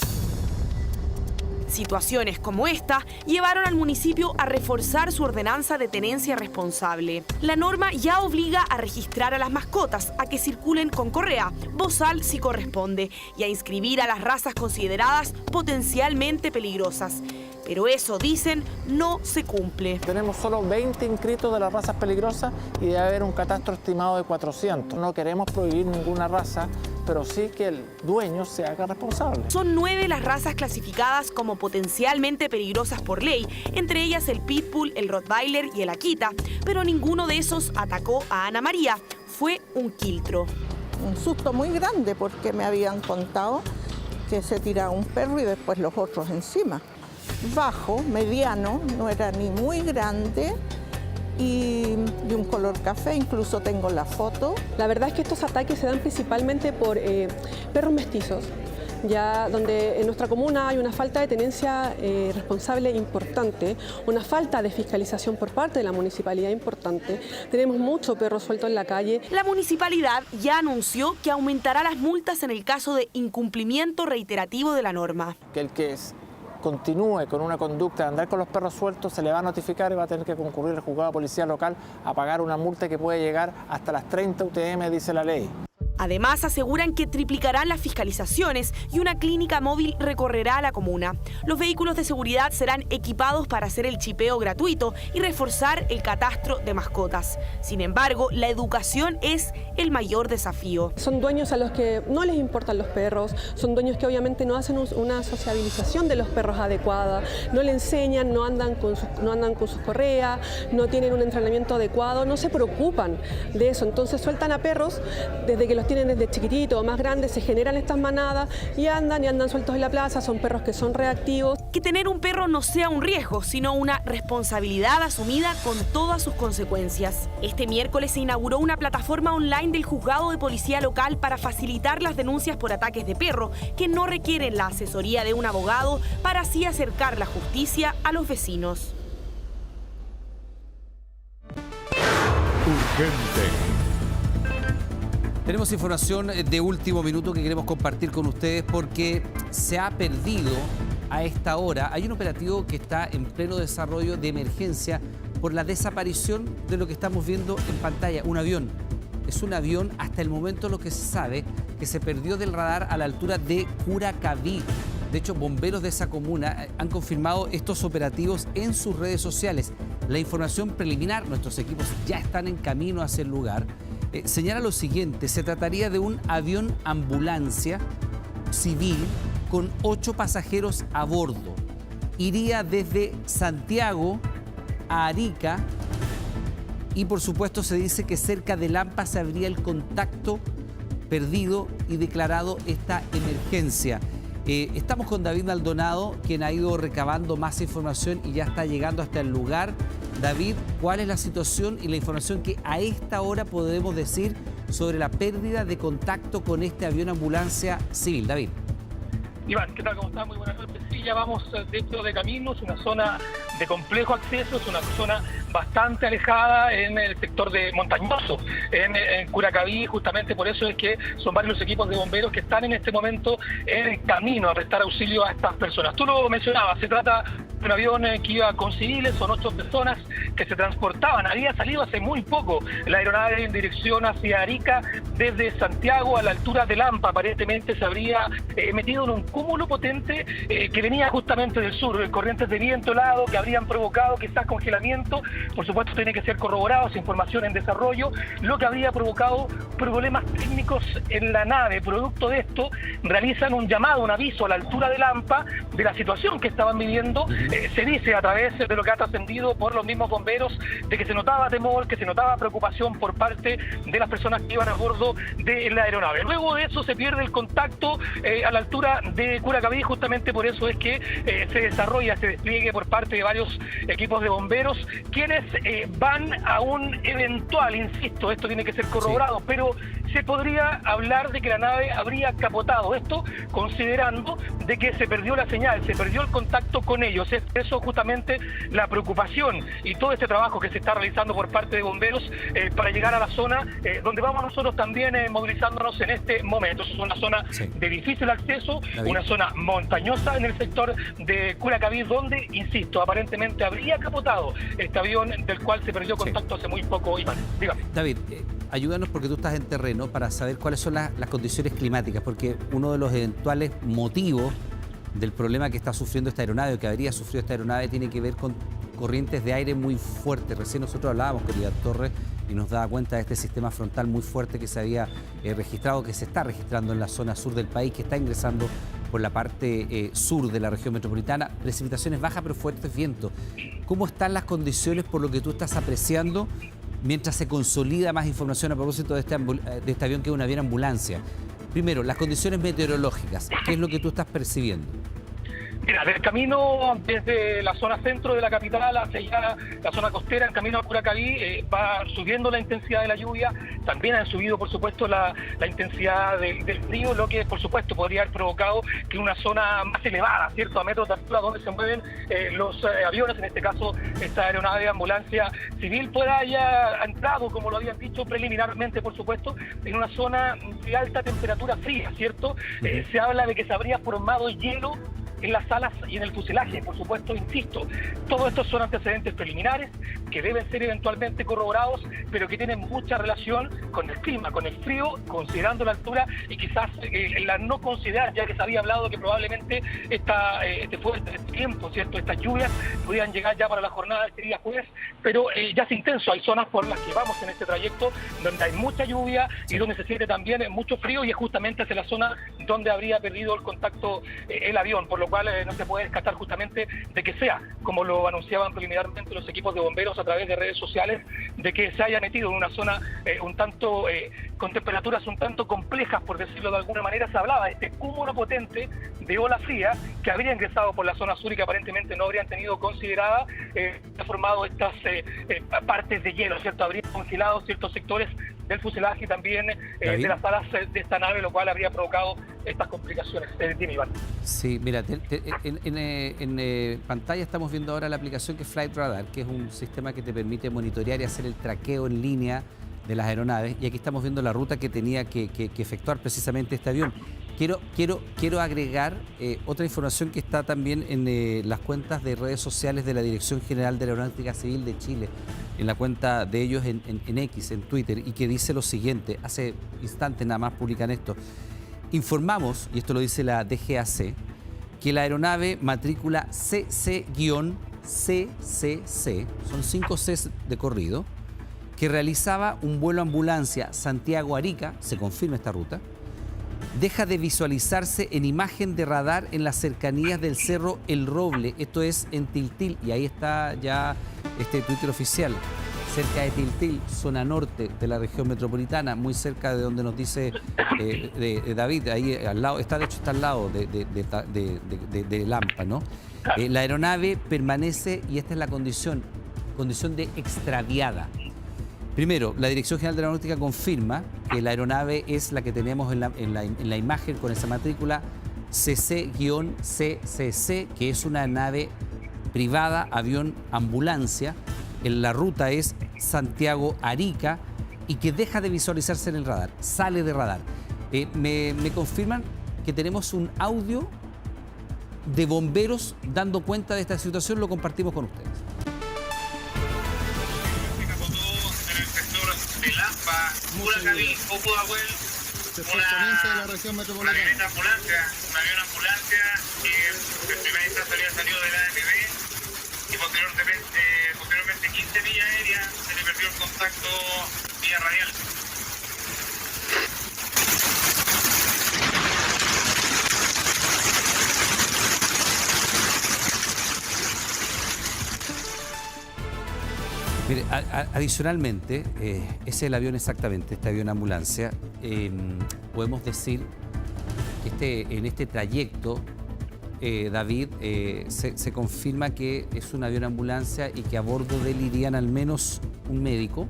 Situaciones como esta llevaron al municipio a reforzar su ordenanza de tenencia responsable. La norma ya obliga a registrar a las mascotas, a que circulen con correa, bozal si corresponde, y a inscribir a las razas consideradas potencialmente peligrosas. Pero eso, dicen, no se cumple. Tenemos solo 20 inscritos de las razas peligrosas y debe haber un catastro estimado de 400. No queremos prohibir ninguna raza, pero sí que el dueño se haga responsable. Son 9 las razas clasificadas como potencialmente peligrosas por ley, entre ellas el Pitbull, el Rottweiler y el Akita, pero ninguno de esos atacó a Ana María. Fue un quiltro. un susto muy grande porque me habían contado que se tiraba un perro y después los otros encima. Bajo, mediano, no era ni muy grande y de un color café, incluso tengo la foto. La verdad es que estos ataques se dan principalmente por perros mestizos, ya donde en nuestra comuna hay una falta de tenencia responsable importante, una falta de fiscalización por parte de la municipalidad importante. Tenemos mucho perro suelto en la calle. La municipalidad ya anunció que aumentará las multas en el caso de incumplimiento reiterativo de la norma. Que el que continúe con una conducta de andar con los perros sueltos se le va a notificar y va a tener que concurrir al juzgado de policía local a pagar una multa que puede llegar hasta las 30 UTM, dice la ley. Además, aseguran que triplicarán las fiscalizaciones y una clínica móvil recorrerá la comuna. Los vehículos de seguridad serán equipados para hacer el chipeo gratuito y reforzar el catastro de mascotas. Sin embargo, la educación es el mayor desafío. Son dueños a los que no les importan los perros, son dueños que obviamente no hacen una sociabilización de los perros adecuada, no le enseñan, no andan con sus correas, no tienen un entrenamiento adecuado, no se preocupan de eso. Entonces sueltan a perros desde que los tienen desde chiquititos o más grandes, se generan estas manadas y andan sueltos en la plaza, son perros que son reactivos. Que tener un perro no sea un riesgo, sino una responsabilidad asumida con todas sus consecuencias. Este miércoles se inauguró una plataforma online del Juzgado de Policía Local para facilitar las denuncias por ataques de perro que no requieren la asesoría de un abogado para así acercar la justicia a los vecinos. Urgente. Tenemos información de último minuto que queremos compartir con ustedes porque se ha perdido a esta hora. Hay un operativo que está en pleno desarrollo de emergencia por la desaparición de lo que estamos viendo en pantalla, un avión. Es un avión, hasta el momento lo que se sabe, que se perdió del radar a la altura de Curacaví. De hecho, bomberos de esa comuna han confirmado estos operativos en sus redes sociales. La información preliminar, nuestros equipos ya están en camino hacia el lugar. Señala lo siguiente: se trataría de un avión ambulancia civil con 8 pasajeros a bordo. Iría desde Santiago a Arica y por supuesto se dice que cerca de Lampa se habría el contacto perdido y declarado esta emergencia. Estamos con David Maldonado, quien ha ido recabando más información y ya está llegando hasta el lugar. David, ¿cuál es la situación y la información que a esta hora podemos decir sobre la pérdida de contacto con este avión ambulancia civil? David. Iván, ¿qué tal? ¿Cómo estás? Muy buenas noches. Sí, ya vamos dentro de caminos, una zona de complejo acceso, es una zona bastante alejada en el sector de montañoso, en Curacaví. Justamente por eso es que son varios los equipos de bomberos que están en este momento en camino a prestar auxilio a estas personas. Tú lo mencionabas, se trata de un avión que iba con civiles, son 8 personas que se transportaban. Había salido hace muy poco la aeronave en dirección hacia Arica desde Santiago a la altura de Lampa. Aparentemente se habría metido en un cúmulo potente que venía justamente del sur, corrientes de viento helado que habrían provocado quizás congelamiento. Por supuesto tiene que ser corroborado, esa información en desarrollo, lo que habría provocado problemas técnicos en la nave. Producto de esto realizan un llamado, un aviso a la altura de Lampa de la situación que estaban viviendo. Se dice a través de lo que ha trascendido por los mismos bomberos de que se notaba temor, que se notaba preocupación por parte de las personas que iban a bordo de la aeronave. Luego de eso se pierde el contacto a la altura de Curacaví. Justamente por eso es que se desarrolla este despliegue por parte de varios equipos de bomberos, quienes van a un eventual, insisto, esto tiene que ser corroborado, sí, pero se podría hablar de que la nave habría capotado. Esto considerando de que se perdió la señal, se perdió el contacto con ellos. Es eso justamente la preocupación y todo este trabajo que se está realizando por parte de bomberos para llegar a la zona donde vamos nosotros también movilizándonos en este momento. Es una zona de difícil acceso, una zona montañosa en el sector de Curacaví, donde, insisto, aparentemente habría capotado este avión del cual se perdió contacto hace muy poco. Iván, dígame. David, ayúdanos porque tú estás en terreno para saber cuáles son las condiciones climáticas, porque uno de los eventuales motivos del problema que está sufriendo esta aeronave, o que habría sufrido esta aeronave, tiene que ver con corrientes de aire muy fuertes. Recién nosotros hablábamos con Iván Torres y nos daba cuenta de este sistema frontal muy fuerte que se había registrado, que se está registrando en la zona sur del país, que está ingresando por la parte sur de la región metropolitana. Precipitaciones bajas pero fuertes vientos. ¿Cómo están las condiciones por lo que tú estás apreciando mientras se consolida más información a propósito de este avión, que es un avión ambulancia. Primero, las condiciones meteorológicas, ¿qué es lo que tú estás percibiendo? Mira, del camino desde la zona centro de la capital hacia allá, la zona costera, el camino a Curacaví, va subiendo la intensidad de la lluvia. También han subido, por supuesto, la intensidad del frío, lo que, por supuesto, podría haber provocado que una zona más elevada, ¿cierto?, a metros de altura donde se mueven los aviones, en este caso esta aeronave de ambulancia civil, pueda haya entrado, como lo habían dicho preliminarmente, por supuesto, en una zona de alta temperatura fría, ¿cierto? Se habla de que se habría formado hielo en las alas y en el fuselaje, por supuesto, insisto. Todo esto son antecedentes preliminares que deben ser eventualmente corroborados, pero que tienen mucha relación con el clima, con el frío, considerando la altura y quizás la no considerar, ya que se había hablado que probablemente este tiempo, ¿cierto?, estas lluvias podían llegar ya para la jornada de este día jueves, pero ya es intenso. Hay zonas por las que vamos en este trayecto donde hay mucha lluvia y donde se siente también mucho frío, y es justamente hacia la zona donde habría perdido el contacto el avión, por lo cual no se puede descartar justamente de que sea, como lo anunciaban preliminarmente los equipos de bomberos a través de redes sociales, de que se haya metido en una zona un tanto con temperaturas un tanto complejas, por decirlo de alguna manera. Se hablaba de este cúmulo potente de ola fría que habría ingresado por la zona sur y que aparentemente no habrían tenido considerada, ha formado estas partes de hielo, ¿cierto? Habría congelado ciertos sectores del fuselaje y también de las alas de esta nave, lo cual habría provocado estas complicaciones. Dime, Iván. Sí, mira, en pantalla estamos viendo ahora la aplicación que es Flight Radar, que es un sistema que te permite monitorear y hacer el traqueo en línea de las aeronaves, y aquí estamos viendo la ruta que tenía que efectuar precisamente este avión. Quiero agregar otra información que está también en las cuentas de redes sociales de la Dirección General de Aeronáutica Civil de Chile, en la cuenta de ellos en X, en Twitter, y que dice lo siguiente: hace instantes nada más publican esto. Informamos, y esto lo dice la DGAC, que la aeronave matrícula CC-CCC, son 5 Cs de corrido, que realizaba un vuelo ambulancia Santiago-Arica, se confirma esta ruta, deja de visualizarse en imagen de radar en las cercanías del Cerro El Roble, esto es en Tiltil, y ahí está ya este Twitter oficial, cerca de Tiltil, zona norte de la región metropolitana, muy cerca de donde nos dice de David, ahí al lado, está al lado de Lampa, ¿no? La aeronave permanece, y esta es la condición de extraviada. Primero, la Dirección General de Aeronáutica confirma que la aeronave es la que tenemos en la imagen con esa matrícula CC-CCC, que es una nave privada, avión ambulancia. La ruta es Santiago-Arica y que deja de visualizarse en el radar, sale de radar. Me confirman que tenemos un audio de bomberos dando cuenta de esta situación, lo compartimos con ustedes. De Lampa, Curacaví o Pudahuel, una avioneta ambulancia, que en primera instancia había salido de la AFB y posteriormente 15 millas aéreas se le perdió el contacto vía radial. Mire, adicionalmente, ese es el avión exactamente, este avión ambulancia. Podemos decir que en este trayecto, David, se confirma que es un avión ambulancia y que a bordo de él irían al menos un médico,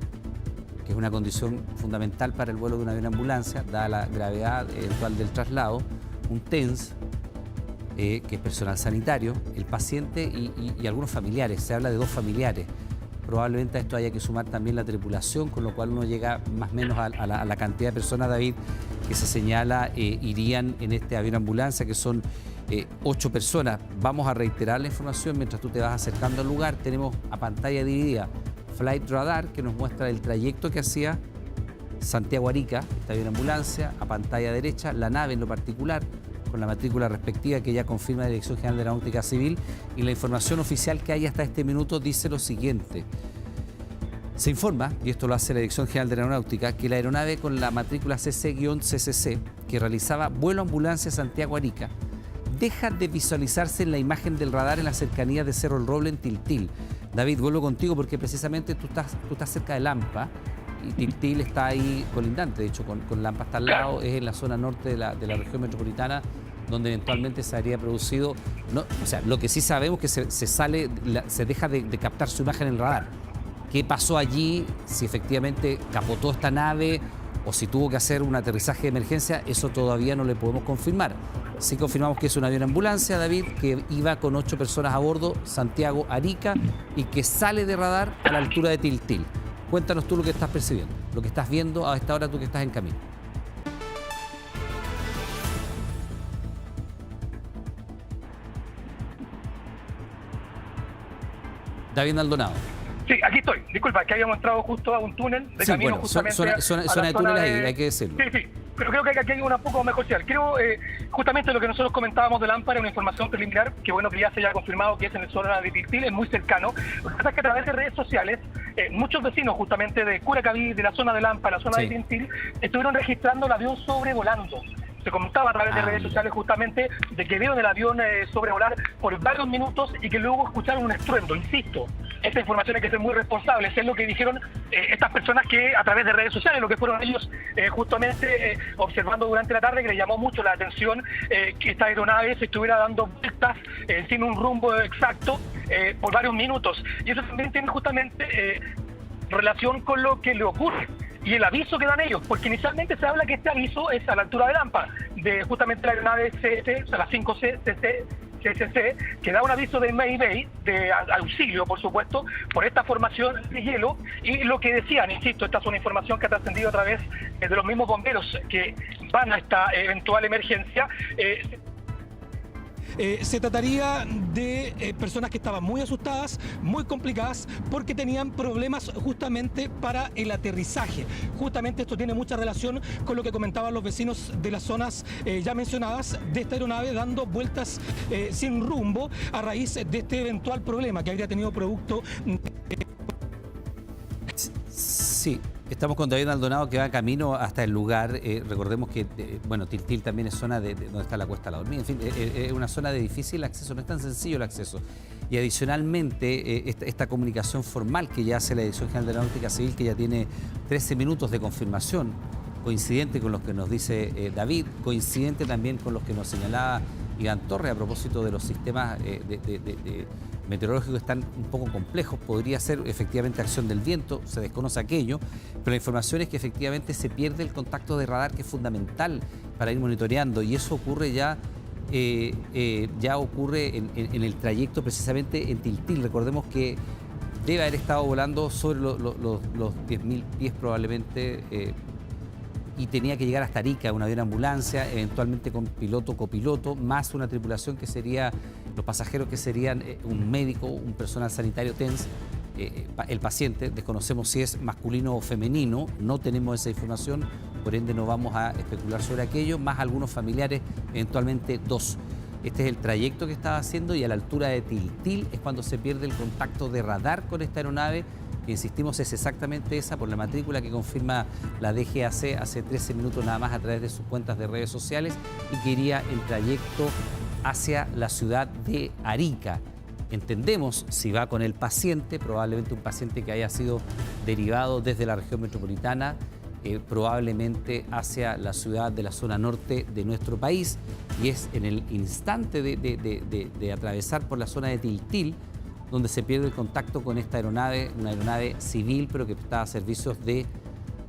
que es una condición fundamental para el vuelo de un avión ambulancia, dada la gravedad eventual del traslado, un TENS, que es personal sanitario, el paciente y algunos familiares. Se habla de 2 familiares. Probablemente a esto haya que sumar también la tripulación, con lo cual uno llega más o menos a la cantidad de personas, David, que se señala irían en este avión ambulancia, que son 8 personas. Vamos a reiterar la información mientras tú te vas acercando al lugar. Tenemos a pantalla dividida Flight Radar, que nos muestra el trayecto que hacía Santiago-Arica, este avión ambulancia. A pantalla derecha, la nave en lo particular, con la matrícula respectiva que ya confirma la Dirección General de Aeronáutica Civil, y la información oficial que hay hasta este minuto dice lo siguiente. Se informa, y esto lo hace la Dirección General de Aeronáutica, que la aeronave con la matrícula CC-CCC, que realizaba vuelo ambulancia Santiago-Arica, deja de visualizarse en la imagen del radar en las cercanías de Cerro El Roble en Tiltil. David, vuelvo contigo porque precisamente tú estás cerca de Lampa y Tiltil está ahí colindante, de hecho con Lampa está al lado, es en la zona norte de la región metropolitana donde eventualmente se habría producido, o sea, lo que sí sabemos es que se deja de captar su imagen en el radar. ¿Qué pasó allí? Si efectivamente capotó esta nave o si tuvo que hacer un aterrizaje de emergencia, eso todavía no le podemos confirmar. Sí confirmamos que es un avión ambulancia, David, que iba con 8 personas a bordo, Santiago-Arica, y que sale de radar a la altura de Tiltil. Cuéntanos tú lo que estás percibiendo, lo que estás viendo a esta hora tú que estás en camino. David Maldonado. Sí, aquí estoy. Disculpa, que habíamos entrado justo a un túnel de camino, bueno, justamente zona de túneles ahí, hay que decirlo. Sí. Pero creo que aquí hay una poco mejor señal. Creo, justamente lo que nosotros comentábamos de Lampa era una información preliminar, que bueno, que ya se haya confirmado que es en la zona de Tiltil, es muy cercano. Lo que pasa es que a través de redes sociales, muchos vecinos justamente de Curacaví, de la zona de Lampa, la zona de Tiltil, estuvieron registrando el avión sobrevolando. Se comentaba a través de redes sociales justamente de que vieron el avión sobrevolar por varios minutos y que luego escucharon un estruendo. Insisto, esta información hay que ser muy responsable. Es lo que dijeron estas personas que a través de redes sociales, lo que fueron ellos justamente observando durante la tarde, que les llamó mucho la atención que esta aeronave se estuviera dando vueltas sin un rumbo exacto por varios minutos. Y eso también tiene justamente relación con lo que le ocurre y el aviso que dan ellos, porque inicialmente se habla que este aviso es a la altura de Lampa, de justamente la aeronave CC, o sea, la 5C, CCC, que da un aviso de Mayday, de auxilio, por supuesto, por esta formación de hielo, y lo que decían, insisto, esta es una información que ha trascendido a través de los mismos bomberos que van a esta eventual emergencia. Se trataría de personas que estaban muy asustadas, muy complicadas, porque tenían problemas justamente para el aterrizaje. Justamente esto tiene mucha relación con lo que comentaban los vecinos de las zonas ya mencionadas de esta aeronave dando vueltas sin rumbo a raíz de este eventual problema que habría tenido producto. Sí. Estamos con David Maldonado que va camino hasta el lugar. Recordemos que, bueno, Tiltil también es zona de donde está la Cuesta La Dormida. En fin, es una zona de difícil acceso, no es tan sencillo el acceso. Y adicionalmente, esta comunicación formal que ya hace la Dirección General de Aeronáutica Civil, que ya tiene 13 minutos de confirmación, coincidente con los que nos dice David, coincidente también con los que nos señalaba Iván Torres a propósito de los sistemas meteorológicos están un poco complejos, podría ser efectivamente acción del viento, se desconoce aquello, pero la información es que efectivamente se pierde el contacto de radar, que es fundamental para ir monitoreando, y eso ocurre ya ocurre en el trayecto precisamente en Tiltil. Recordemos que debe haber estado volando sobre los 10.000 pies probablemente, y tenía que llegar hasta Arica, un avión ambulancia, eventualmente con piloto, copiloto, más una tripulación que sería, los pasajeros que serían un médico, un personal sanitario TENS, el paciente, desconocemos si es masculino o femenino, no tenemos esa información, por ende no vamos a especular sobre aquello, más algunos familiares, eventualmente 2. Este es el trayecto que estaba haciendo y a la altura de Tiltil es cuando se pierde el contacto de radar con esta aeronave, que insistimos es exactamente esa por la matrícula que confirma la DGAC hace 13 minutos nada más a través de sus cuentas de redes sociales, y que iría en trayecto hacia la ciudad de Arica. Entendemos si va con el paciente, probablemente un paciente que haya sido derivado desde la región metropolitana, probablemente hacia la ciudad de la zona norte de nuestro país, y es en el instante de atravesar por la zona de Tiltil donde se pierde el contacto con esta aeronave, una aeronave civil, pero que prestaba servicios de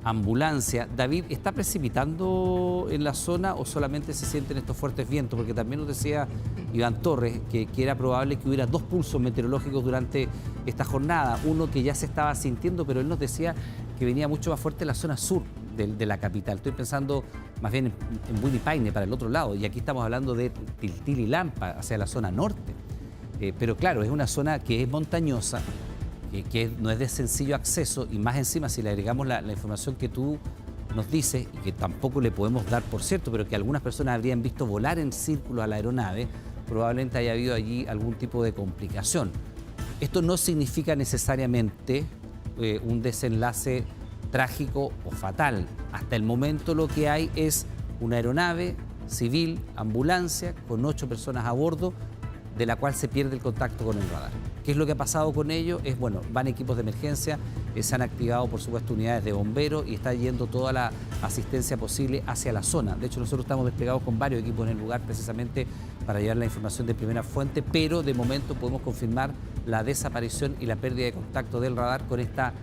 ambulancia. David, ¿está precipitando en la zona o solamente se sienten estos fuertes vientos? Porque también nos decía Iván Torres que era probable que hubiera 2 pulsos meteorológicos durante esta jornada. Uno que ya se estaba sintiendo, pero él nos decía que venía mucho más fuerte en la zona sur de la capital. Estoy pensando más bien en Buinipaine, para el otro lado, y aquí estamos hablando de Tiltil y Lampa, hacia la zona norte. Pero claro, es una zona que es montañosa, que no es de sencillo acceso, y más encima si le agregamos la información que tú nos dices, y que tampoco le podemos dar por cierto, pero que algunas personas habrían visto volar en círculo a la aeronave, probablemente haya habido allí algún tipo de complicación. Esto no significa necesariamente un desenlace trágico o fatal. Hasta el momento lo que hay es una aeronave civil, ambulancia, con 8 personas a bordo, de la cual se pierde el contacto con el radar. ¿Qué es lo que ha pasado con ellos? Bueno, van equipos de emergencia, se han activado por supuesto unidades de bomberos y está yendo toda la asistencia posible hacia la zona. De hecho, nosotros estamos desplegados con varios equipos en el lugar precisamente para llevar la información de primera fuente, pero de momento podemos confirmar la desaparición y la pérdida de contacto del radar con esta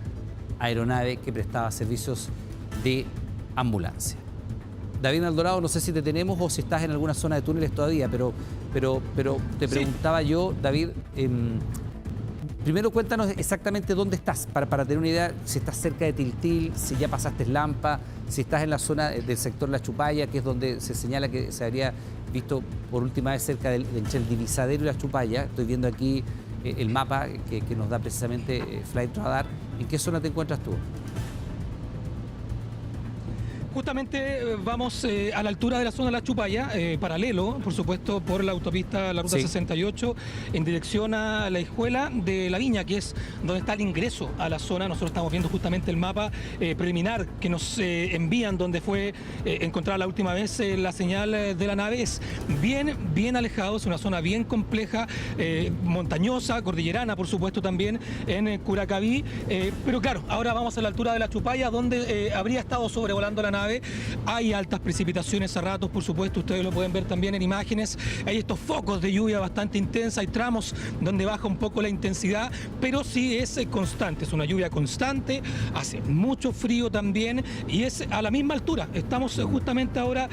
aeronave que prestaba servicios de ambulancia. David Alvarado, no sé si te tenemos o si estás en alguna zona de túneles todavía, pero te preguntaba yo, David, primero cuéntanos exactamente dónde estás, para tener una idea, si estás cerca de Tiltil, si ya pasaste Lampa, si estás en la zona del sector La Chupalla, que es donde se señala que se habría visto por última vez cerca entre el Divisadero y La Chupalla. Estoy viendo aquí el mapa que nos da precisamente Flight Radar. ¿En qué zona te encuentras tú? Justamente vamos a la altura de la zona de La Chupalla, paralelo, por supuesto, por la autopista, la ruta 68, en dirección a la escuela de La Viña, que es donde está el ingreso a la zona. Nosotros estamos viendo justamente el mapa preliminar que nos envían, donde fue encontrada la última vez la señal de la nave. Es bien alejado, es una zona bien compleja, montañosa, cordillerana, por supuesto, también en Curacaví. Pero claro, ahora vamos a la altura de La Chupalla, donde habría estado sobrevolando la nave. Hay altas precipitaciones a ratos, por supuesto, ustedes lo pueden ver también en imágenes. Hay estos focos de lluvia bastante intensa, hay tramos donde baja un poco la intensidad, pero sí es constante, es una lluvia constante, hace mucho frío también y es a la misma altura. Estamos justamente ahora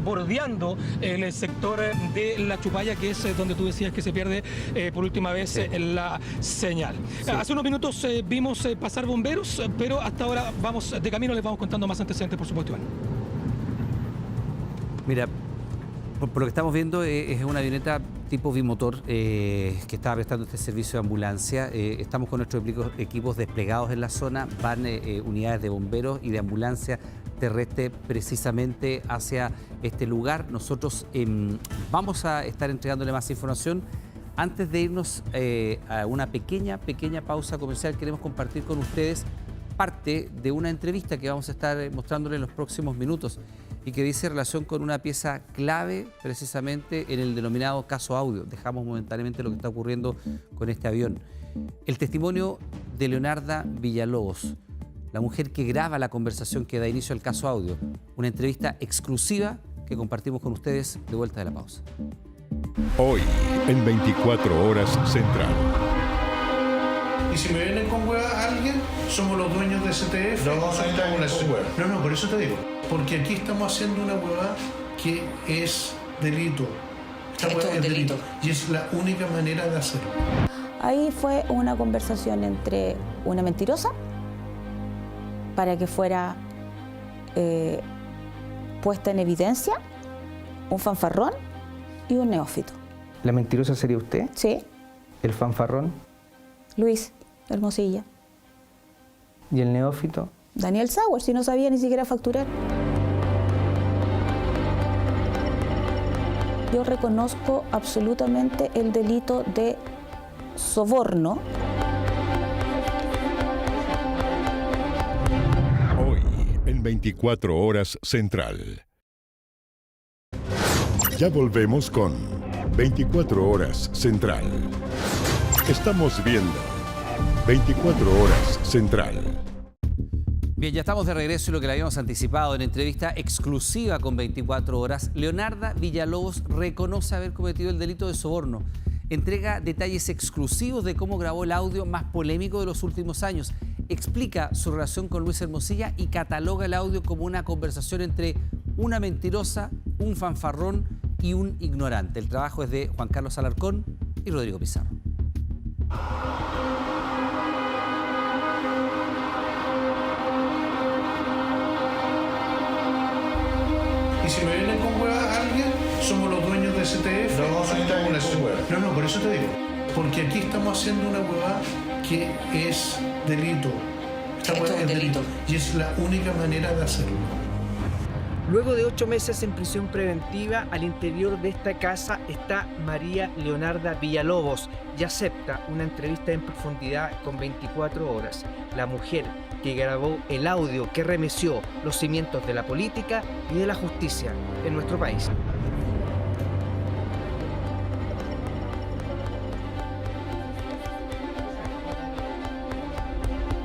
bordeando el sector de La Chupalla, que es donde tú decías que se pierde por última vez la señal. Sí. Hace unos minutos vimos pasar bomberos, pero hasta ahora vamos de camino, les vamos contando más antecedentes, por supuesto, Iván. Mira, por lo que estamos viendo es una avioneta tipo bimotor que estaba prestando este servicio de ambulancia. Estamos con nuestros equipos desplegados en la zona, van unidades de bomberos y de ambulancia terrestre precisamente hacia este lugar. Nosotros vamos a estar entregándole más información. Antes de irnos a una pequeña pausa comercial, queremos compartir con ustedes parte de una entrevista que vamos a estar mostrándole en los próximos minutos y que dice relación con una pieza clave precisamente en el denominado caso audio. Dejamos momentáneamente lo que está ocurriendo con este avión. El testimonio de Leonarda Villalobos, la mujer que graba la conversación que da inicio al caso audio. Una entrevista exclusiva que compartimos con ustedes de vuelta de la pausa. Hoy, en 24 Horas Central. Y si me vienen con hueva alguien, somos los dueños de STF. No, por eso te digo. Porque aquí estamos haciendo una hueva que es delito. Esta hueva es delito. Y es la única manera de hacerlo. Ahí fue una conversación entre una mentirosa para que fuera puesta en evidencia, un fanfarrón y un neófito. ¿La mentirosa sería usted? Sí. ¿El fanfarrón? Luis Hermosilla. ¿Y el neófito? Daniel Sauer, si no sabía ni siquiera facturar. Yo reconozco absolutamente el delito de soborno. Hoy, en 24 Horas Central. Ya volvemos con 24 Horas Central. Estamos viendo 24 Horas Central. Bien, ya estamos de regreso y lo que le habíamos anticipado en entrevista exclusiva con 24 Horas, Leonarda Villalobos reconoce haber cometido el delito de soborno. Entrega detalles exclusivos de cómo grabó el audio más polémico de los últimos años. Explica su relación con Luis Hermosilla y cataloga el audio como una conversación entre una mentirosa, un fanfarrón y un ignorante. El trabajo es de Juan Carlos Alarcón y Rodrigo Pizarro. Y si me vienen con hueva alguien, somos los dueños de STF. No, por eso te digo. Porque aquí estamos haciendo una hueva que es delito. Esta hueva es delito. Y es la única manera de hacerlo. Luego de 8 meses en prisión preventiva, al interior de esta casa está María Leonarda Villalobos y acepta una entrevista en profundidad con 24 Horas. La mujer que grabó el audio que remeció los cimientos de la política y de la justicia en nuestro país.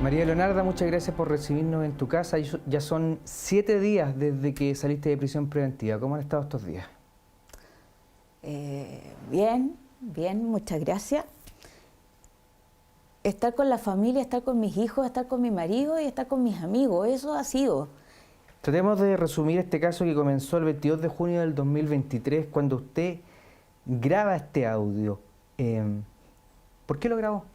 María Leonarda, muchas gracias por recibirnos en tu casa. Ya son 7 días desde que saliste de prisión preventiva. ¿Cómo han estado estos días? Bien, muchas gracias. Estar con la familia, estar con mis hijos, estar con mi marido y estar con mis amigos, eso ha sido. Tratemos de resumir este caso que comenzó el 22 de junio del 2023, cuando usted graba este audio. ¿Por qué lo grabó?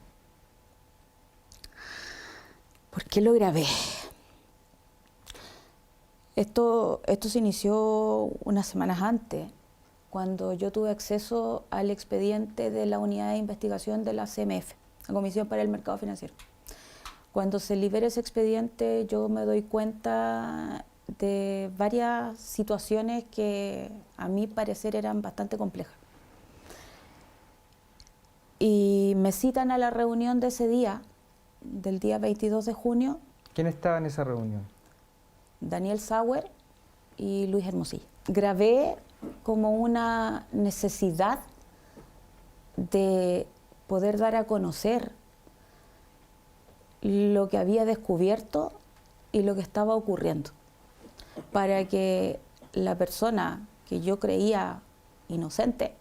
¿Por qué lo grabé? Esto se inició unas semanas antes, cuando yo tuve acceso al expediente de la unidad de investigación de la CMF, la Comisión para el Mercado Financiero. Cuando se libera ese expediente, yo me doy cuenta de varias situaciones que a mi parecer eran bastante complejas. Y me citan a la reunión de ese día, del día 22 de junio. ¿Quién estaba en esa reunión? Daniel Sauer y Luis Hermosilla. Grabé como una necesidad de poder dar a conocer lo que había descubierto y lo que estaba ocurriendo, para que la persona que yo creía inocente,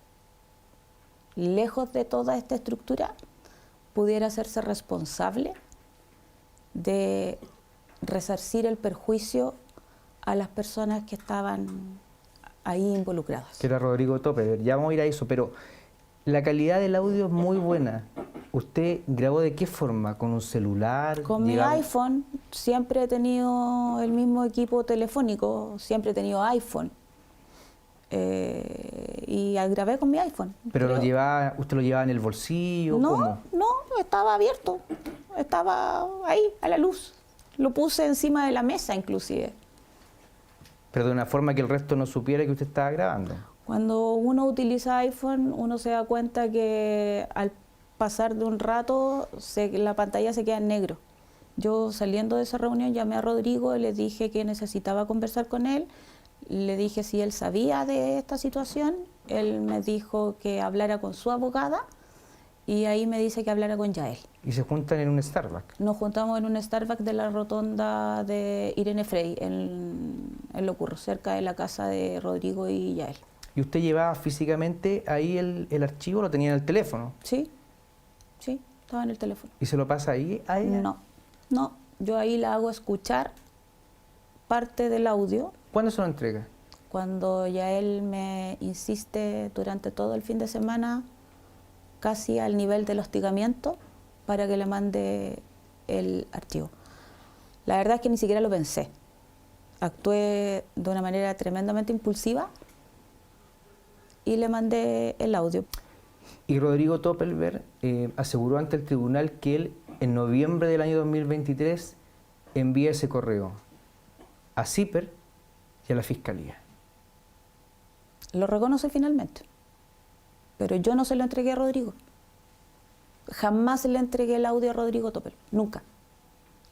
lejos de toda esta estructura, pudiera hacerse responsable de resarcir el perjuicio a las personas que estaban ahí involucradas. Que era Rodrigo Topper. Ya vamos a ir a eso, pero la calidad del audio es muy buena. ¿Usted grabó de qué forma? ¿Con un celular? Con mi iPhone. Siempre he tenido el mismo equipo telefónico, siempre he tenido iPhone. Y grabé con mi iPhone. ¿Pero usted lo llevaba en el bolsillo? No, ¿cómo? no, estaba abierto, estaba ahí, a la luz. Lo puse encima de la mesa, inclusive. Pero de una forma que el resto no supiera que usted estaba grabando. Cuando uno utiliza iPhone, uno se da cuenta que al pasar de un rato, la pantalla se queda en negro. Yo, saliendo de esa reunión, llamé a Rodrigo y le dije que necesitaba conversar con él. Le dije si él sabía de esta situación. Él me dijo que hablara con su abogada y ahí me dice que hablara con Yael. ¿Y se juntan en un Starbucks? Nos juntamos en un Starbucks de la rotonda de Irene Frey, en Locurro, cerca de la casa de Rodrigo y Yael. ¿Y usted llevaba físicamente ahí el archivo, lo tenía en el teléfono? Sí, estaba en el teléfono. ¿Y se lo pasa ahí a ella? No, yo ahí la hago escuchar parte del audio. ¿Cuándo se lo entrega? Cuando Yael me insiste durante todo el fin de semana, casi al nivel del hostigamiento, para que le mande el archivo. La verdad es que ni siquiera lo pensé. Actué de una manera tremendamente impulsiva y le mandé el audio. Y Rodrigo Topelberg aseguró ante el tribunal que él, en noviembre del año 2023, envía ese correo a CIPER y a la Fiscalía. Lo reconoce finalmente, pero yo no se lo entregué a Rodrigo. Jamás le entregué el audio a Rodrigo Topel, nunca.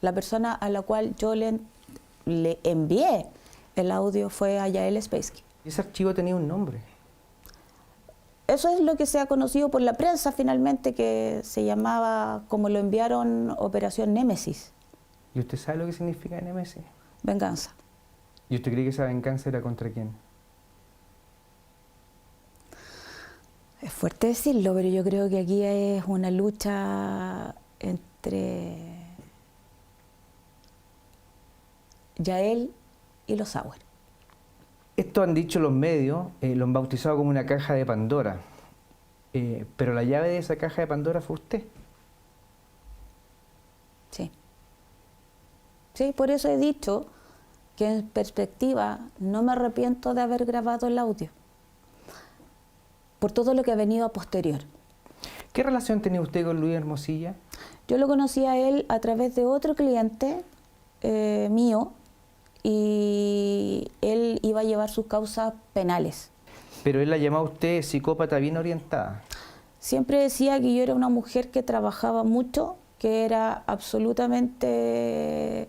La persona a la cual yo le envié el audio fue a Yael Spassky. ¿Ese archivo tenía un nombre? Eso es lo que se ha conocido por la prensa finalmente, que se llamaba, como lo enviaron, Operación Némesis. ¿Y usted sabe lo que significa Némesis? Venganza. ¿Y usted cree que esa venganza era contra quién? Es fuerte decirlo, pero yo creo que aquí es una lucha entre Yael y los Sauer. Esto han dicho los medios, lo han bautizado como una caja de Pandora. Pero la llave de esa caja de Pandora fue usted. Sí. Sí, por eso he dicho que en perspectiva no me arrepiento de haber grabado el audio, por todo lo que ha venido a posterior. ¿Qué relación tenía usted con Luis Hermosilla? Yo lo conocí a él a través de otro cliente mío, y él iba a llevar sus causas penales. Pero él la llamaba a usted psicópata bien orientada. Siempre decía que yo era una mujer que trabajaba mucho, que era absolutamente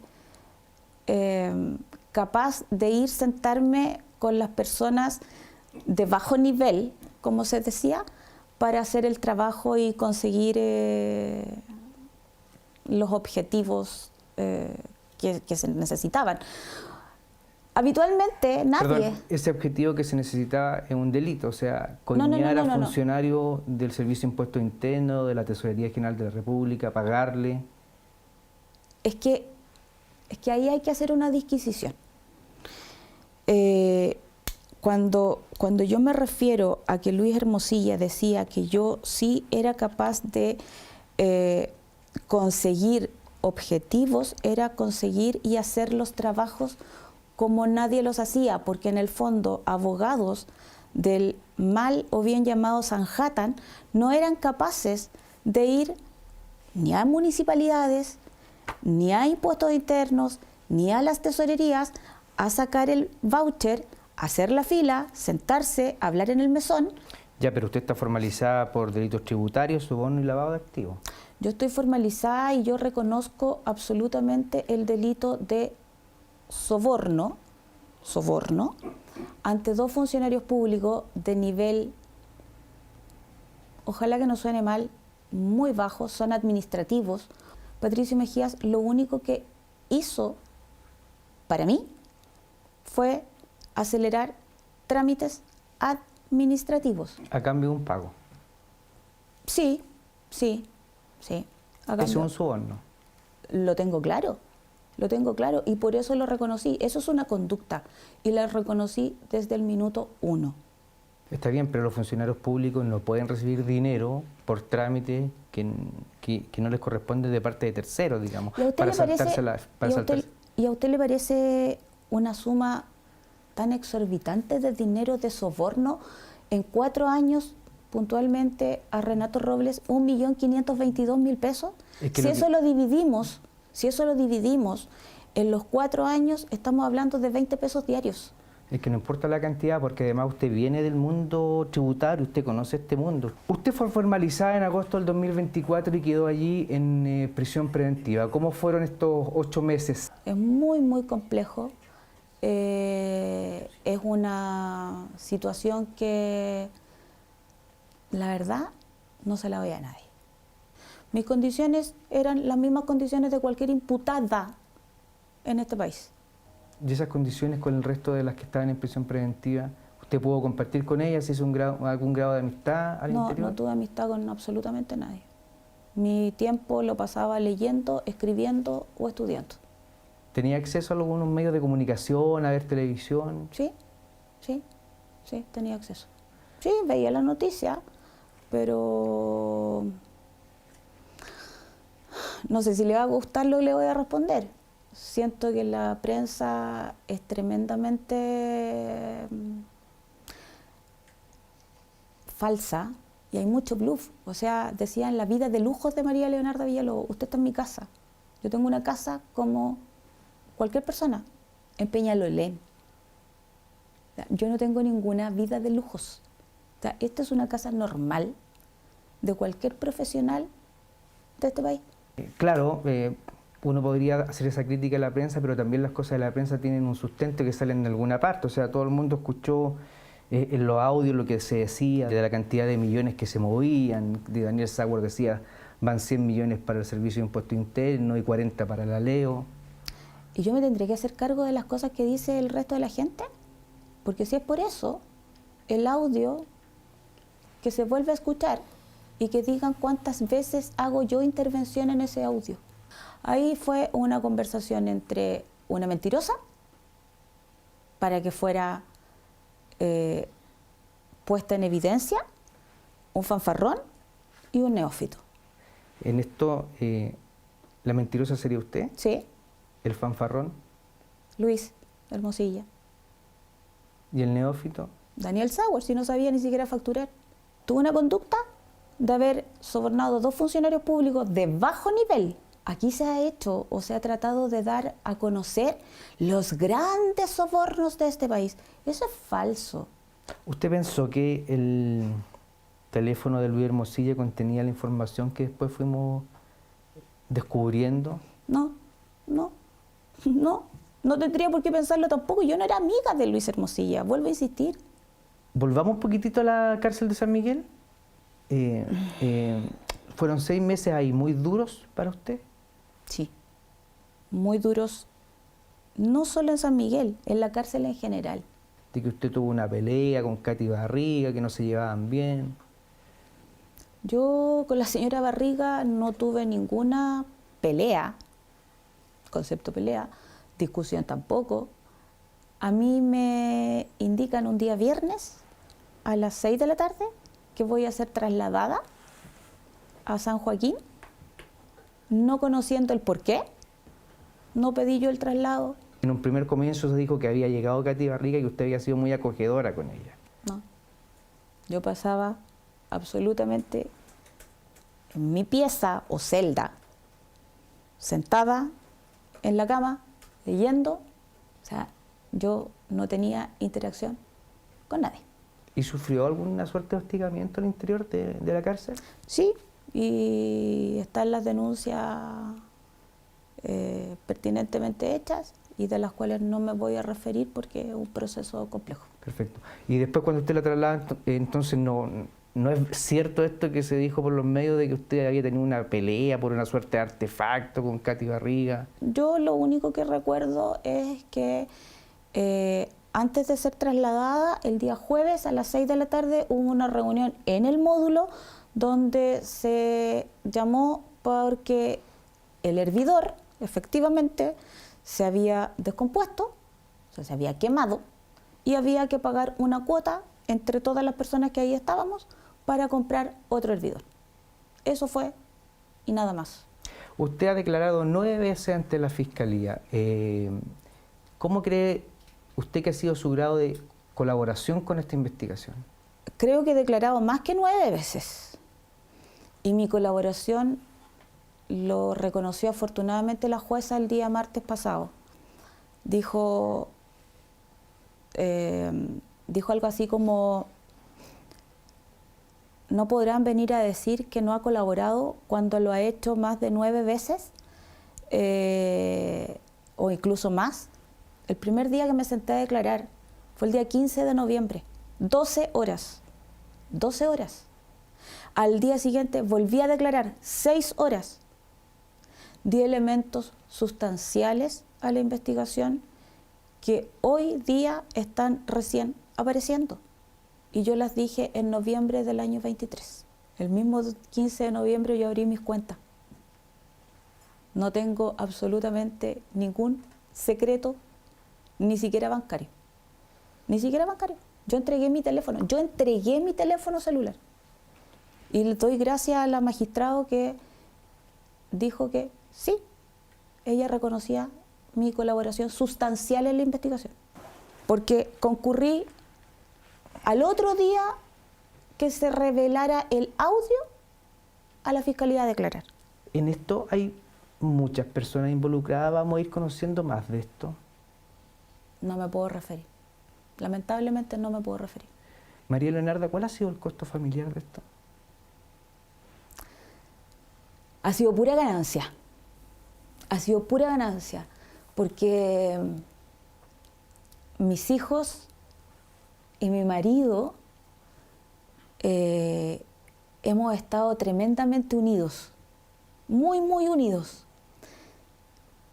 capaz de ir sentarme con las personas de bajo nivel, como se decía, para hacer el trabajo y conseguir los objetivos que se necesitaban. Habitualmente nadie... Perdón, ese objetivo que se necesitaba es un delito, o sea, coimear a funcionarios del Servicio de Impuestos Internos, de la Tesorería General de la República, pagarle... Es que ahí hay que hacer una disquisición. Cuando yo me refiero a que Luis Hermosilla decía que yo sí era capaz de conseguir objetivos, era conseguir y hacer los trabajos como nadie los hacía, porque en el fondo abogados del mal o bien llamado Sanhattan no eran capaces de ir ni a municipalidades, ni a impuestos internos, ni a las tesorerías a sacar el voucher, hacer la fila, sentarse, hablar en el mesón. Ya, pero usted está formalizada por delitos tributarios, soborno y lavado de activos. Yo estoy formalizada y yo reconozco absolutamente el delito de soborno ante 2 funcionarios públicos de nivel, ojalá que no suene mal, muy bajo, son administrativos. Patricio Mejías lo único que hizo para mí fue acelerar trámites administrativos. ¿A cambio de un pago? Sí. ¿Eso es un soborno? Lo tengo claro y por eso lo reconocí. Eso es una conducta y la reconocí desde el minuto 1. Está bien, pero los funcionarios públicos no pueden recibir dinero por trámite que no les corresponde de parte de terceros, digamos, para saltarse la... ¿Y a usted le parece una suma tan exorbitante de dinero de soborno? En 4 años, puntualmente, a Renato Robles, 1.522.000 pesos. Si eso lo dividimos en los 4 años, estamos hablando de 20 pesos diarios. Es que no importa la cantidad, porque además usted viene del mundo tributario, usted conoce este mundo. Usted fue formalizada en agosto del 2024 y quedó allí en prisión preventiva. ¿Cómo fueron estos 8 meses? Es muy, muy complejo. Es una situación que, la verdad, no se la doy a nadie. Mis condiciones eran las mismas condiciones de cualquier imputada en este país. ¿Y esas condiciones con el resto de las que estaban en prisión preventiva, usted pudo compartir con ellas? ¿Hizo algún grado de amistad al interior? No tuve amistad con absolutamente nadie. Mi tiempo lo pasaba leyendo, escribiendo o estudiando. ¿Tenía acceso a algunos medios de comunicación, a ver televisión? Sí, tenía acceso. Sí, veía la noticia, pero no sé si le va a gustar lo que le voy a responder. Siento que la prensa es tremendamente falsa y hay mucho bluff. O sea, decían la vida de lujos de María Leonarda Villalobos. Usted está en mi casa. Yo tengo una casa como cualquier persona en Peñalolén. Yo no tengo ninguna vida de lujos. O sea, esta es una casa normal de cualquier profesional de este país. Claro, uno podría hacer esa crítica a la prensa, pero también las cosas de la prensa tienen un sustento que salen de alguna parte. O sea, todo el mundo escuchó en los audios lo que se decía, de la cantidad de millones que se movían. Daniel Sauer decía, van 100 millones para el Servicio de Impuestos Internos y 40 para la Leo. ¿Y yo me tendré que hacer cargo de las cosas que dice el resto de la gente? Porque si es por eso, el audio que se vuelve a escuchar y que digan cuántas veces hago yo intervención en ese audio. Ahí fue una conversación entre una mentirosa para que fuera puesta en evidencia, un fanfarrón y un neófito. En esto, ¿la mentirosa sería usted? Sí. ¿El fanfarrón? Luis Hermosilla. ¿Y el neófito? Daniel Sauer, si no sabía ni siquiera facturar. Tuvo una conducta de haber sobornado 2 funcionarios públicos de bajo nivel. Aquí se ha hecho o se ha tratado de dar a conocer los grandes sobornos de este país. Eso es falso. ¿Usted pensó que el teléfono de Luis Hermosilla contenía la información que después fuimos descubriendo? No tendría por qué pensarlo tampoco. Yo no era amiga de Luis Hermosilla, vuelvo a insistir. Volvamos un poquitito a la cárcel de San Miguel. ¿Fueron 6 meses ahí muy duros para usted? Sí, muy duros, no solo en San Miguel, en la cárcel en general. De que usted tuvo una pelea con Katy Barriga, que no se llevaban bien. Yo con la señora Barriga no tuve ninguna pelea, concepto pelea, discusión tampoco. A mí me indican un día viernes a las 6 de la tarde que voy a ser trasladada a San Joaquín, no conociendo el porqué, no pedí yo el traslado. En un primer comienzo se dijo que había llegado Katy Barriga y que usted había sido muy acogedora con ella. No, yo pasaba absolutamente en mi pieza o celda, sentada en la cama, leyendo, o sea, yo no tenía interacción con nadie. ¿Y sufrió alguna suerte de hostigamiento al interior de la cárcel? Sí, y están las denuncias pertinentemente hechas y de las cuales no me voy a referir porque es un proceso complejo. Perfecto. Y después cuando usted la traslada, entonces no es cierto esto que se dijo por los medios de que usted había tenido una pelea por una suerte de artefacto con Katy Barriga. Yo lo único que recuerdo es que antes de ser trasladada, el día jueves a las 6 de la tarde hubo una reunión en el módulo donde se llamó porque el hervidor efectivamente se había descompuesto, o sea, se había quemado y había que pagar una cuota entre todas las personas que ahí estábamos para comprar otro hervidor. Eso fue y nada más. Usted ha declarado 9 veces ante la Fiscalía. ¿Cómo cree usted que ha sido su grado de colaboración con esta investigación? Creo que he declarado más que 9 veces. Y mi colaboración lo reconoció afortunadamente la jueza el día martes pasado. Dijo algo así como: no podrán venir a decir que no ha colaborado cuando lo ha hecho más de 9 veces, o incluso más. El primer día que me senté a declarar fue el día 15 de noviembre, 12 horas. 12 horas. Al día siguiente volví a declarar 6 horas. Di elementos sustanciales a la investigación que hoy día están recién apareciendo. Y yo las dije en noviembre del año 23. El mismo 15 de noviembre yo abrí mis cuentas. No tengo absolutamente ningún secreto, ni siquiera bancario. Ni siquiera bancario. Yo entregué mi teléfono celular. Y le doy gracias a la magistrado que dijo que sí, ella reconocía mi colaboración sustancial en la investigación. Porque concurrí al otro día que se revelara el audio a la Fiscalía a declarar. En esto hay muchas personas involucradas. ¿Vamos a ir conociendo más de esto? No me puedo referir. Lamentablemente no me puedo referir. María Leonarda, ¿cuál ha sido el costo familiar de esto? Ha sido pura ganancia. Ha sido pura ganancia. Porque mis hijos y mi marido hemos estado tremendamente unidos. Muy, muy unidos.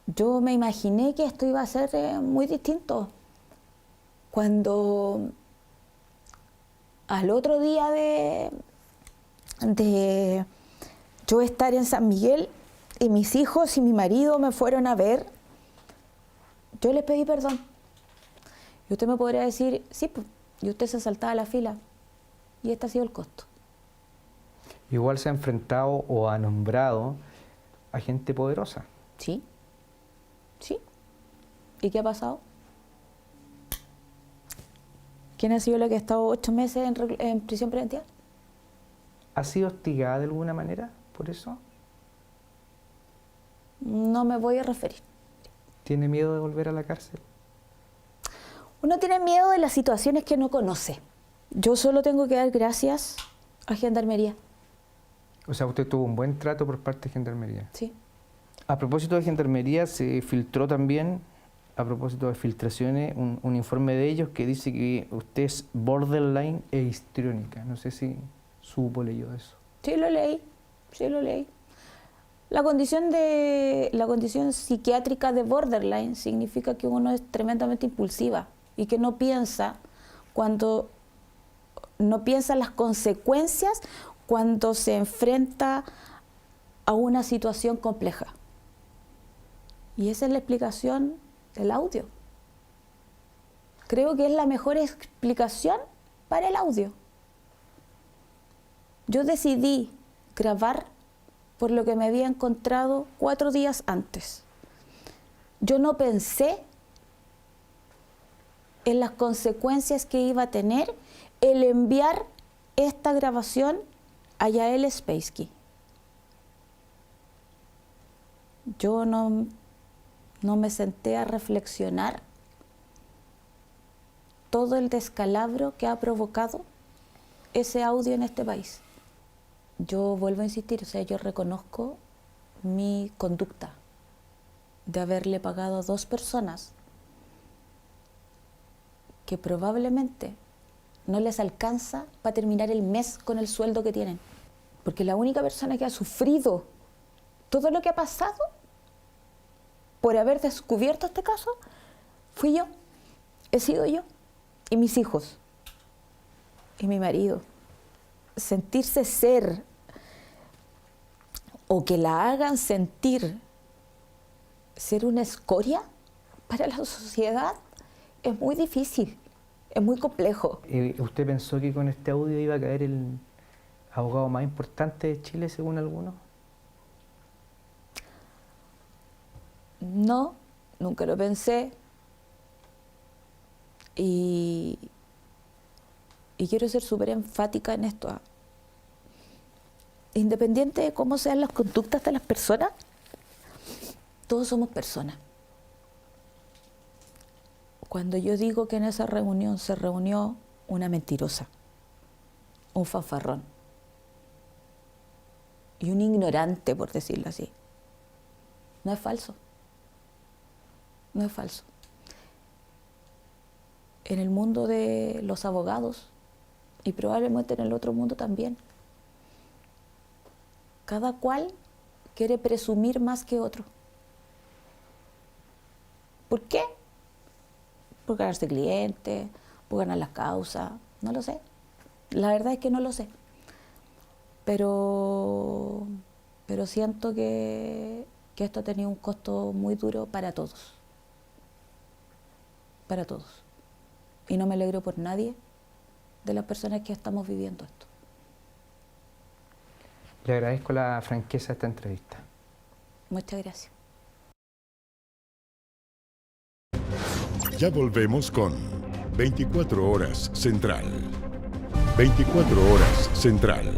Yo me imaginé que esto iba a ser muy distinto. Cuando al otro día de yo estar en San Miguel y mis hijos y mi marido me fueron a ver, yo les pedí perdón. Y usted me podría decir, sí, pues, y usted se saltaba a la fila. Y este ha sido el costo. Igual se ha enfrentado o ha nombrado a gente poderosa. Sí. Sí. ¿Y qué ha pasado? ¿Quién ha sido la que ha estado 8 meses en prisión preventiva? ¿Ha sido hostigada de alguna manera por eso? No me voy a referir. ¿Tiene miedo de volver a la cárcel? Uno tiene miedo de las situaciones que no conoce. Yo solo tengo que dar gracias a Gendarmería. O sea, usted tuvo un buen trato por parte de Gendarmería. Sí. A propósito de Gendarmería, se filtró también, a propósito de filtraciones, un informe de ellos que dice que usted es borderline e histriónica. No sé si supo, leyó eso. Sí, lo leí. Sí, lo leí. La condición psiquiátrica de borderline significa que uno es tremendamente impulsiva y que no piensa las consecuencias cuando se enfrenta a una situación compleja. Y esa es la explicación del audio. Creo que es la mejor explicación para el audio. Yo decidí grabar por lo que me había encontrado 4 días antes. Yo no pensé en las consecuencias que iba a tener el enviar esta grabación a Yael Spassky. Yo no me senté a reflexionar todo el descalabro que ha provocado ese audio en este país. Yo vuelvo a insistir, o sea, yo reconozco mi conducta de haberle pagado a 2 personas que probablemente no les alcanza para terminar el mes con el sueldo que tienen. Porque la única persona que ha sufrido todo lo que ha pasado por haber descubierto este caso fui yo, he sido yo, y mis hijos, y mi marido. Sentirse ser o que la hagan sentir ser una escoria para la sociedad es muy difícil, es muy complejo. ¿Usted pensó que con este audio iba a caer el abogado más importante de Chile, según algunos? No, nunca lo pensé. Y quiero ser súper enfática en esto. Independiente de cómo sean las conductas de las personas, todos somos personas. Cuando yo digo que en esa reunión se reunió una mentirosa, un fanfarrón y un ignorante, por decirlo así, no es falso. No es falso. En el mundo de los abogados, y probablemente en el otro mundo también, cada cual quiere presumir más que otro. ¿Por qué? Por ganarse clientes, por ganar las causas, no lo sé. La verdad es que no lo sé. Pero siento que esto ha tenido un costo muy duro para todos. Para todos. Y no me alegro por nadie de las personas que estamos viviendo esto. Le agradezco la franqueza de esta entrevista. Muchas gracias. Ya volvemos con 24 Horas Central. 24 Horas Central.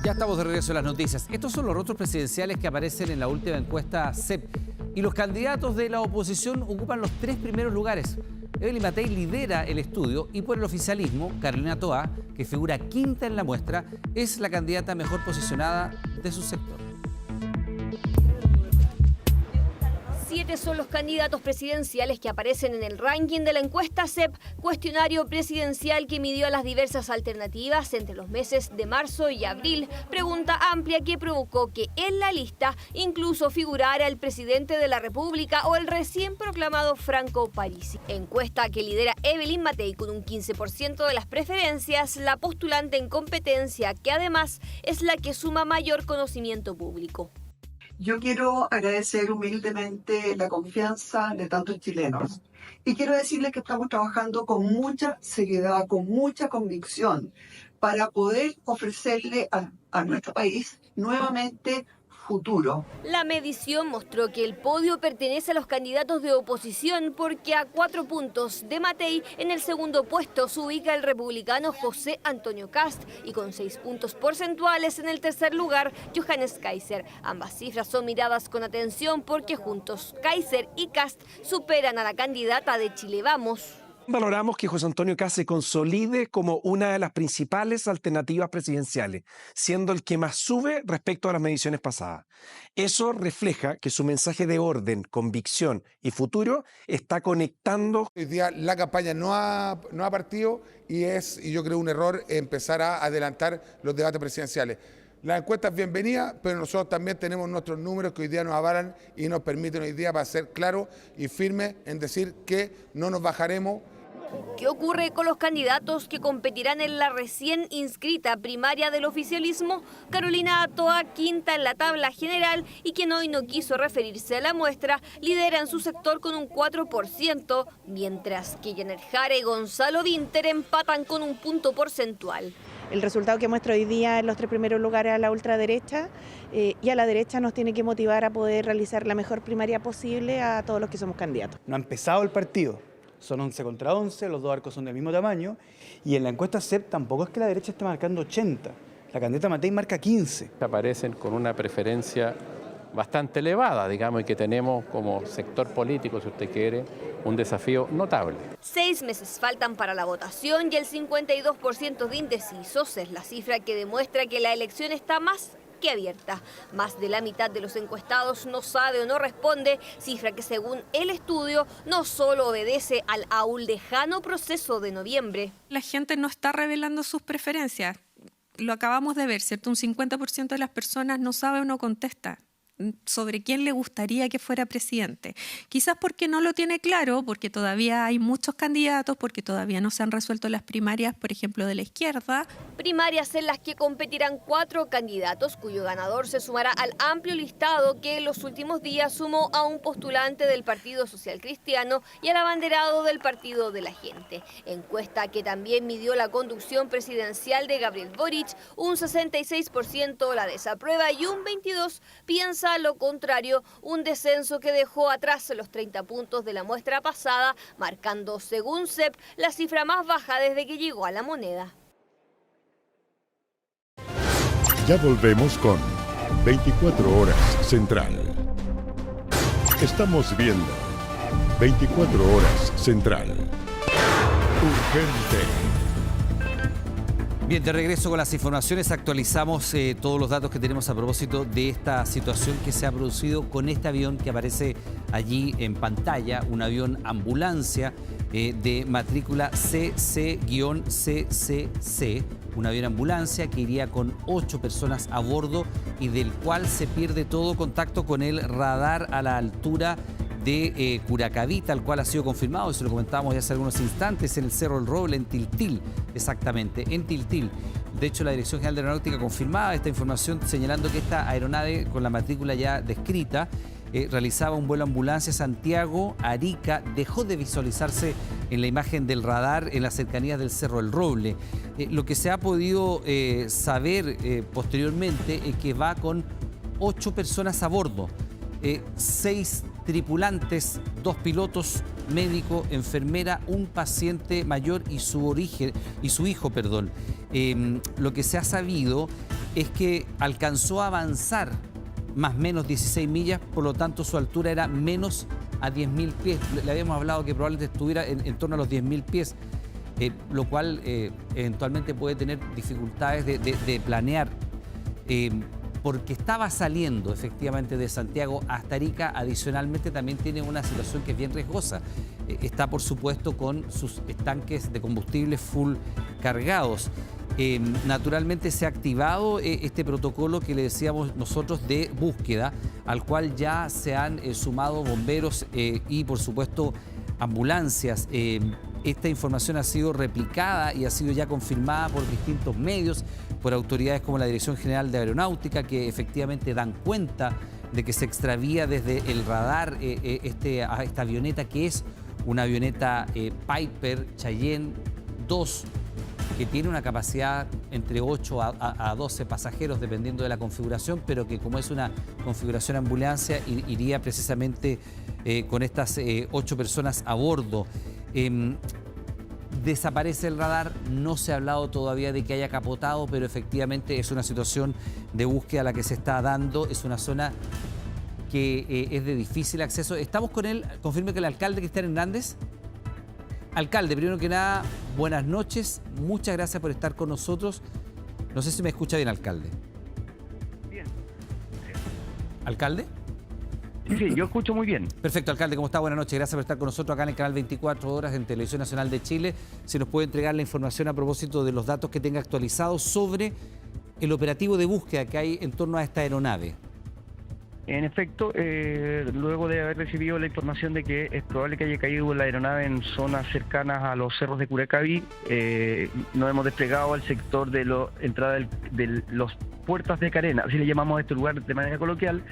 Ya estamos de regreso a las noticias. Estos son los rostros presidenciales que aparecen en la última encuesta CEP. Y los candidatos de la oposición ocupan los 3 primeros lugares. Evelyn Matei lidera el estudio y por el oficialismo, Carolina Toá, que figura quinta en la muestra, es la candidata mejor posicionada de su sector. 7 son los candidatos presidenciales que aparecen en el ranking de la encuesta CEP, cuestionario presidencial que midió a las diversas alternativas entre los meses de marzo y abril. Pregunta amplia que provocó que en la lista incluso figurara el presidente de la República o el recién proclamado Franco Parisi. Encuesta que lidera Evelyn Matei con un 15% de las preferencias, la postulante en competencia que además es la que suma mayor conocimiento público. Yo quiero agradecer humildemente la confianza de tantos chilenos y quiero decirles que estamos trabajando con mucha seriedad, con mucha convicción para poder ofrecerle a nuestro país nuevamente futuro. La medición mostró que el podio pertenece a los candidatos de oposición porque a 4 puntos de Matei en el segundo puesto se ubica el republicano José Antonio Kast y con 6 puntos porcentuales en el tercer lugar Johannes Kaiser. Ambas cifras son miradas con atención porque juntos Kaiser y Kast superan a la candidata de Chile Vamos. Valoramos que José Antonio Kast se consolide como una de las principales alternativas presidenciales, siendo el que más sube respecto a las mediciones pasadas. Eso refleja que su mensaje de orden, convicción y futuro está conectando. Hoy día la campaña no ha partido y yo creo un error empezar a adelantar los debates presidenciales. La encuesta es bienvenida, pero nosotros también tenemos nuestros números que hoy día nos avalan y nos permiten hoy día para ser claros y firmes en decir que no nos bajaremos. ¿Qué ocurre con los candidatos que competirán en la recién inscrita primaria del oficialismo? Carolina Toa, quinta en la tabla general y quien hoy no quiso referirse a la muestra, lidera en su sector con un 4%, mientras que Jenner Jara y Gonzalo Vinter empatan con un punto porcentual. El resultado que muestra hoy día en los 3 primeros lugares a la ultraderecha y a la derecha nos tiene que motivar a poder realizar la mejor primaria posible a todos los que somos candidatos. No ha empezado el partido. Son 11 contra 11, los dos arcos son del mismo tamaño y en la encuesta CEP tampoco es que la derecha esté marcando 80, la candidata Matei marca 15. Aparecen con una preferencia bastante elevada, digamos, y que tenemos como sector político, si usted quiere, un desafío notable. 6 meses faltan para la votación y el 52% de indecisos es la cifra que demuestra que la elección está más que abierta. Más de la mitad de los encuestados no sabe o no responde, cifra que según el estudio no solo obedece al aún lejano proceso de noviembre. La gente no está revelando sus preferencias. Lo acabamos de ver, ¿cierto? Un 50% de las personas no sabe o no contesta sobre quién le gustaría que fuera presidente. Quizás porque no lo tiene claro, porque todavía hay muchos candidatos, porque todavía no se han resuelto las primarias, por ejemplo, de la izquierda. Primarias en las que competirán 4 candidatos, cuyo ganador se sumará al amplio listado que en los últimos días sumó a un postulante del Partido Social Cristiano y al abanderado del Partido de la Gente. Encuesta que también midió la conducción presidencial de Gabriel Boric, un 66% la desaprueba y un 22% piensa lo contrario, un descenso que dejó atrás los 30 puntos de la muestra pasada, marcando, según CEP, la cifra más baja desde que llegó a la moneda. Ya volvemos con 24 Horas Central. Estamos viendo 24 Horas Central. Urgente. Bien, de regreso con las informaciones, actualizamos todos los datos que tenemos a propósito de esta situación que se ha producido con este avión que aparece allí en pantalla, un avión ambulancia de matrícula CC-CCC, un avión ambulancia que iría con 8 personas a bordo y del cual se pierde todo contacto con el radar a la altura de Curacaví, tal cual ha sido confirmado, y se lo comentábamos ya hace algunos instantes, en el Cerro del Roble, en Tiltil, exactamente, en Tiltil. De hecho, la Dirección General de Aeronáutica confirmaba esta información, señalando que esta aeronave, con la matrícula ya descrita, realizaba un vuelo ambulancia Santiago-Arica, dejó de visualizarse en la imagen del radar en las cercanías del Cerro del Roble. Lo que se ha podido saber posteriormente es que va con 8 personas a bordo, 6 tripulantes, 2 pilotos, médico, enfermera, un paciente mayor y su hijo. Lo que se ha sabido es que alcanzó a avanzar más o menos 16 millas, por lo tanto su altura era menos a 10.000 pies. Le habíamos hablado que probablemente estuviera en torno a los 10.000 pies, lo cual eventualmente puede tener dificultades de planear. Porque estaba saliendo efectivamente de Santiago hasta Arica. Adicionalmente también tiene una situación que es bien riesgosa. Está, por supuesto, con sus estanques de combustible full cargados. Naturalmente se ha activado este protocolo que le decíamos nosotros de búsqueda, al cual ya se han sumado bomberos y, por supuesto, ambulancias. Esta información ha sido replicada y ha sido ya confirmada por distintos medios, por autoridades como la Dirección General de Aeronáutica, que efectivamente dan cuenta de que se extravía desde el radar esta avioneta, que es una avioneta Piper Cheyenne 2, que tiene una capacidad entre 8 a 12 pasajeros, dependiendo de la configuración, pero que como es una configuración ambulancia, iría precisamente con estas 8 personas a bordo. Desaparece el radar, no se ha hablado todavía de que haya capotado, pero efectivamente es una situación de búsqueda la que se está dando. Es una zona que es de difícil acceso. Estamos con él, confirme que el alcalde Cristian Hernández. Alcalde, primero que nada, buenas noches, muchas gracias por estar con nosotros. No sé si me escucha bien, alcalde. Bien. ¿Alcalde? Sí, yo escucho muy bien. Perfecto, alcalde, ¿cómo está? Buenas noches, gracias por estar con nosotros acá en el canal 24 Horas en Televisión Nacional de Chile. Si nos puede entregar la información a propósito de los datos que tenga actualizados sobre el operativo de búsqueda que hay en torno a esta aeronave. En efecto, luego de haber recibido la información de que es probable que haya caído la aeronave en zonas cercanas a los cerros de Curacaví, nos hemos desplegado al sector de la entrada de los puertas de Carén, así le llamamos a este lugar de manera coloquial,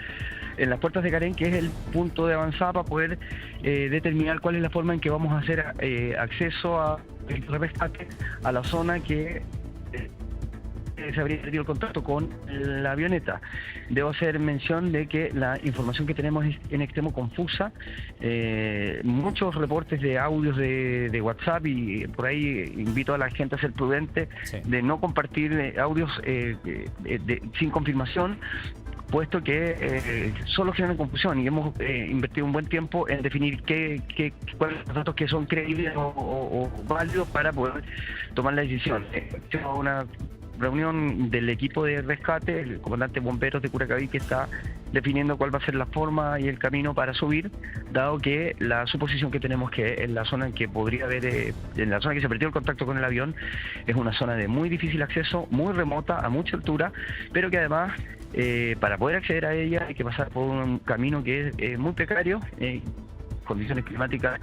en las puertas de Carén, que es el punto de avanzada para poder determinar cuál es la forma en que vamos a hacer acceso a el rescate a la zona que se habría perdido el contacto con la avioneta. Debo hacer mención de que la información que tenemos es en extremo confusa. Muchos reportes de audios de WhatsApp, y por ahí invito a la gente a ser prudente, de no compartir audios sin confirmación, puesto que solo generan confusión, y hemos invertido un buen tiempo en definir cuáles son los datos que son creíbles o válidos para poder tomar la decisión. Una reunión del equipo de rescate, el comandante de bomberos de Curacaví, que está definiendo cuál va a ser la forma y el camino para subir, dado que la suposición que tenemos que en la zona en que podría haber, en la zona que se perdió el contacto con el avión, es una zona de muy difícil acceso, muy remota, a mucha altura, pero que además para poder acceder a ella hay que pasar por un camino que es muy precario, condiciones climáticas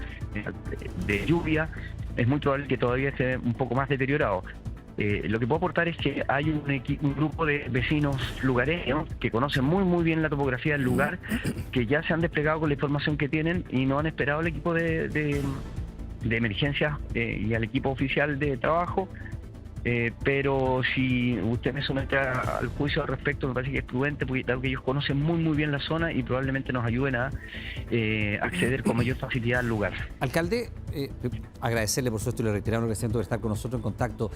de lluvia, es muy probable que todavía esté un poco más deteriorado. Lo que puedo aportar es que hay un grupo de vecinos lugareños que conocen muy bien la topografía del lugar, que ya se han desplegado con la información que tienen y no han esperado al equipo de emergencias y al equipo oficial de trabajo. Pero si usted me somete al juicio al respecto, me parece que es prudente, porque dado que ellos conocen muy bien la zona y probablemente nos ayuden a acceder con mayor facilidad al lugar. Alcalde, agradecerle por supuesto y le reiteramos el agradecimiento de estar con nosotros en contacto.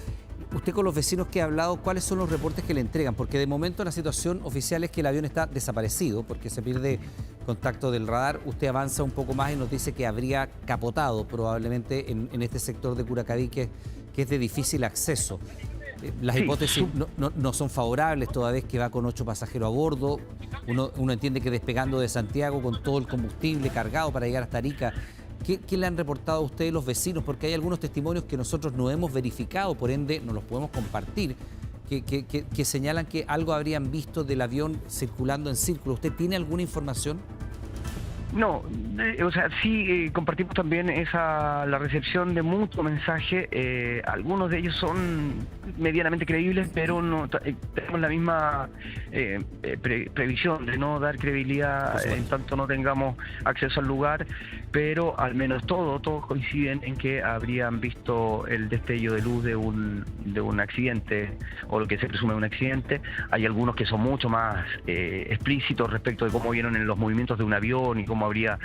Usted, con los vecinos que ha hablado, ¿cuáles son los reportes que le entregan? Porque de momento la situación oficial es que el avión está desaparecido porque se pierde contacto del radar. Usted avanza un poco más y nos dice que habría capotado probablemente en este sector de Curacaví que es de difícil acceso. Las hipótesis no son favorables, toda vez que va con 8 pasajeros a bordo. Uno entiende que despegando de Santiago con todo el combustible cargado para llegar hasta Arica. ¿Qué le han reportado a ustedes los vecinos? Porque hay algunos testimonios que nosotros no hemos verificado, por ende no los podemos compartir, que señalan que algo habrían visto del avión circulando en círculo. ¿Usted tiene alguna información? No, o sea, sí compartimos también la recepción de mucho mensaje. Algunos de ellos son medianamente creíbles, pero no tenemos la misma previsión de no dar credibilidad en tanto no tengamos acceso al lugar, pero al menos todos coinciden en que habrían visto el destello de luz de un accidente, o lo que se presume un accidente. Hay algunos que son mucho más explícitos respecto de cómo vieron en los movimientos de un avión y cómo habría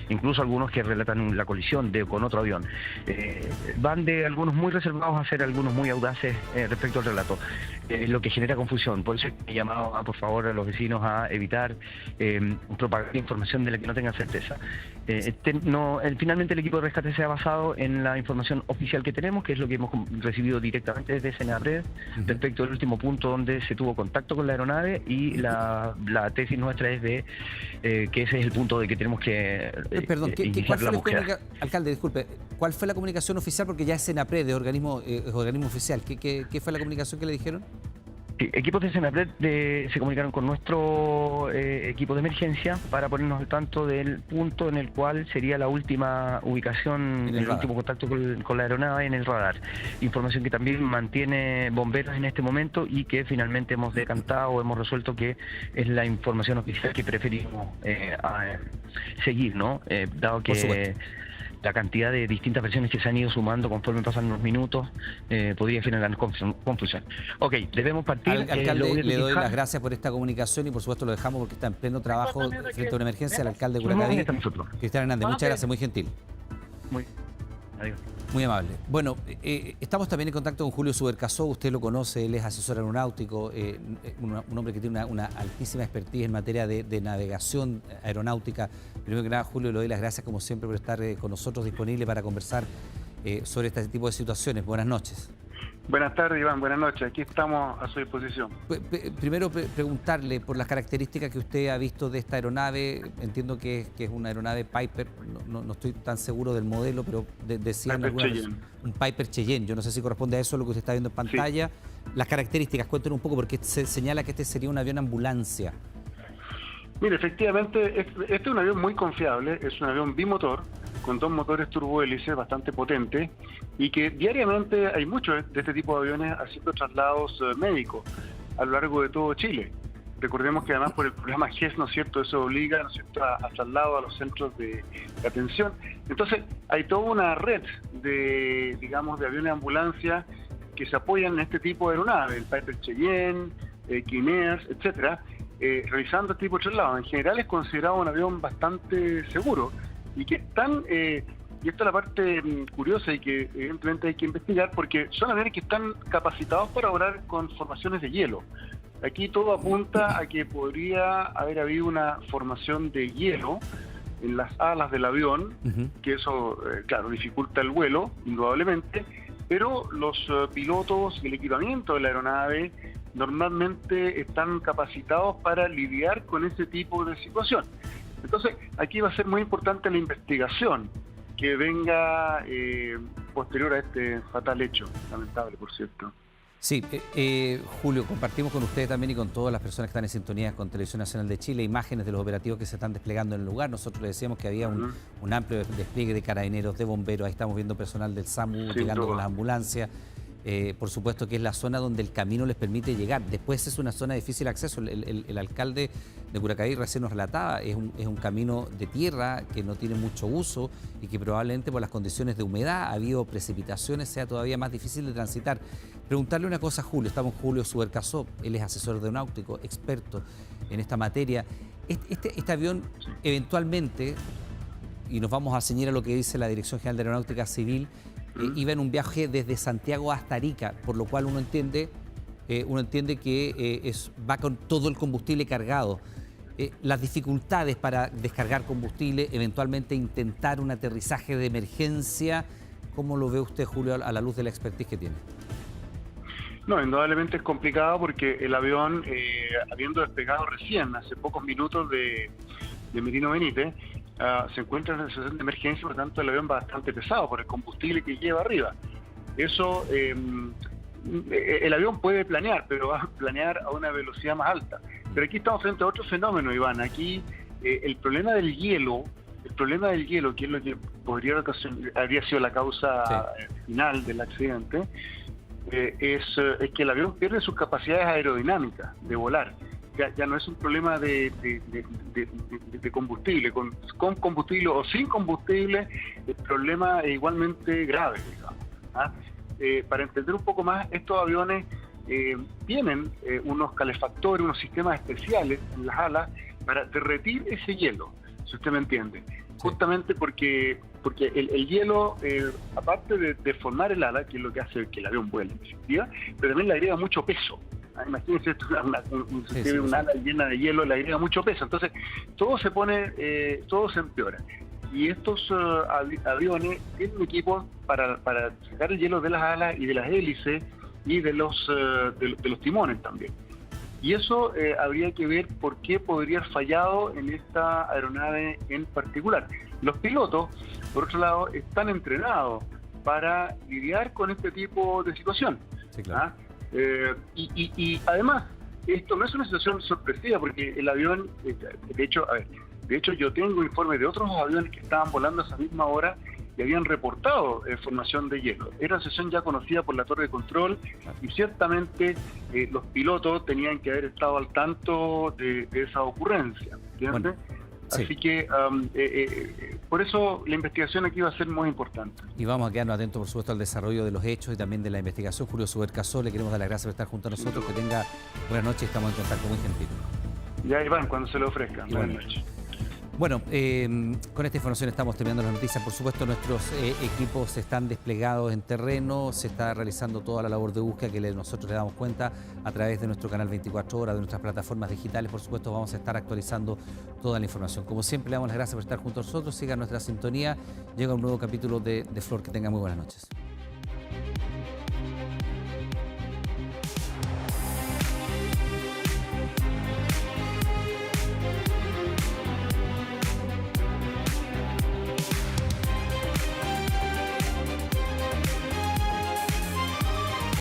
incluso algunos que relatan la colisión con otro avión. Van de algunos muy reservados a ser algunos muy audaces respecto al relato, lo que genera confusión. Por eso he llamado por favor a los vecinos a evitar propagar información de la que no tengan certeza. Finalmente el equipo de rescate se ha basado en la información oficial que tenemos, que es lo que hemos recibido directamente desde Senapred, respecto al último punto donde se tuvo contacto con la aeronave, y la tesis nuestra es de que ese es el punto de que tenemos que iniciar la búsqueda. Alcalde, disculpe, ¿cuál fue la comunicación oficial? Porque ya es Senapred, es organismo oficial. ¿Qué fue la comunicación que le dijeron? Sí, equipos de Senapred se comunicaron con nuestro equipo de emergencia para ponernos al tanto del punto en el cual sería la última ubicación, el último contacto con la aeronave en el radar. Información que también mantiene bomberos en este momento y que finalmente hemos decantado, hemos resuelto que es la información oficial que preferimos seguir, ¿no? Dado que la cantidad de distintas versiones que se han ido sumando conforme pasan los minutos podría generar confusión. Ok, debemos partir. Alcalde, le doy las gracias por esta comunicación y por supuesto lo dejamos porque está en pleno trabajo frente a una emergencia. El alcalde de Curacaví, Cristian Hernández, muchas gracias, muy gentil. Adiós. Muy amable. Bueno, estamos también en contacto con Julio Subercasó, usted lo conoce, él es asesor aeronáutico, un hombre que tiene una altísima expertise en materia de navegación aeronáutica. Primero que nada, Julio, le doy las gracias como siempre por estar con nosotros, disponible para conversar sobre este tipo de situaciones. Buenas noches. Buenas tardes, Iván. Buenas noches. Aquí estamos a su disposición. Primero preguntarle por las características que usted ha visto de esta aeronave. Entiendo que es una aeronave Piper. No estoy tan seguro del modelo, pero decían un Piper Cheyenne. Yo no sé si corresponde a eso lo que usted está viendo en pantalla. Sí. Las características, cuéntenos un poco, porque se señala que este sería un avión ambulancia. Mire, efectivamente, este es un avión muy confiable. Es un avión bimotor, con 2 motores turbohélices bastante potentes, y que diariamente hay muchos de este tipo de aviones haciendo traslados médicos a lo largo de todo Chile. Recordemos que además por el programa GES, ¿no es cierto?, eso obliga, ¿no es cierto?, a traslado a los centros de atención. Entonces, hay toda una red de, digamos, de aviones de ambulancia que se apoyan en este tipo de aeronaves, el Piper Cheyenne, Kineas, etcétera, realizando este tipo de traslados. En general es considerado un avión bastante seguro, y que están, y esta es la parte curiosa y que evidentemente hay que investigar, porque son aviones que están capacitados para volar con formaciones de hielo. Aquí todo apunta a que podría haber habido una formación de hielo en las alas del avión, que eso, claro, dificulta el vuelo, indudablemente, pero los pilotos y el equipamiento de la aeronave normalmente están capacitados para lidiar con ese tipo de situación. Entonces, aquí va a ser muy importante la investigación que venga posterior a este fatal hecho, lamentable, por cierto. Sí, Julio, compartimos con ustedes también y con todas las personas que están en sintonía con Televisión Nacional de Chile imágenes de los operativos que se están desplegando en el lugar. Nosotros le decíamos que había un amplio despliegue de carabineros, de bomberos. Ahí estamos viendo personal del SAMU llegando con las ambulancias. Por supuesto que es la zona donde el camino les permite llegar. Después es una zona de difícil acceso. El alcalde de Curacaví recién nos relataba, es un camino de tierra que no tiene mucho uso y que probablemente por las condiciones de humedad, ha habido precipitaciones, sea todavía más difícil de transitar. Preguntarle una cosa a Julio, estamos con Julio Subercasó, él es asesor aeronáutico, experto en esta materia. Este avión eventualmente, y nos vamos a ceñir a lo que dice la Dirección General de Aeronáutica Civil, iba en un viaje desde Santiago hasta Arica, por lo cual uno entiende que va con todo el combustible cargado. Las dificultades para descargar combustible, eventualmente intentar un aterrizaje de emergencia, ¿cómo lo ve usted, Julio, a la luz de la expertise que tiene? No, indudablemente es complicado porque el avión, habiendo despegado recién, hace pocos minutos de Merino Benítez, se encuentra en situación de emergencia, por lo tanto el avión va bastante pesado por el combustible que lleva arriba. Eso, el avión puede planear, pero va a planear a una velocidad más alta. Pero aquí estamos frente a otro fenómeno, Iván. Aquí el problema del hielo, que es lo que habría sido la causa final del accidente, es que el avión pierde sus capacidades aerodinámicas de volar. Ya no es un problema de combustible, con combustible o sin combustible, el problema es igualmente grave, digamos. Para entender un poco más, estos aviones tienen unos calefactores, unos sistemas especiales en las alas para derretir ese hielo, si usted me entiende. Justamente porque el hielo, aparte de formar el ala, que es lo que hace que el avión vuele, en definitiva, pero también le agrega mucho peso. Imagínense esto, un ala llena de hielo, le agrega mucho peso. Entonces, todo se empeora. Y estos aviones tienen equipos para sacar el hielo de las alas y de las hélices y de los timones también. Y eso habría que ver por qué podría haber fallado en esta aeronave en particular. Los pilotos, por otro lado, están entrenados para lidiar con este tipo de situación. Sí, claro. Y además, esto no es una situación sorpresiva, porque el avión, de hecho yo tengo informes de otros aviones que estaban volando a esa misma hora y habían reportado formación de hielo. Era una situación ya conocida por la torre de control y ciertamente los pilotos tenían que haber estado al tanto de esa ocurrencia, ¿entiendes? Bueno, sí. Así que por eso la investigación aquí va a ser muy importante. Y vamos a quedarnos atentos, por supuesto, al desarrollo de los hechos y también de la investigación. Julio Subercasó, le queremos dar las gracias por estar junto a nosotros. Que tenga buenas noches, estamos en contacto, muy gentil. Ya, Iván, cuando se le ofrezca. Buenas noches. Bueno, con esta información estamos terminando las noticias. Por supuesto, nuestros equipos están desplegados en terreno, se está realizando toda la labor de búsqueda que nosotros le damos cuenta a través de nuestro canal 24 horas, de nuestras plataformas digitales. Por supuesto, vamos a estar actualizando toda la información. Como siempre, le damos las gracias por estar junto a nosotros. Sigan nuestra sintonía. Llega un nuevo capítulo de Flor. Que tengan muy buenas noches.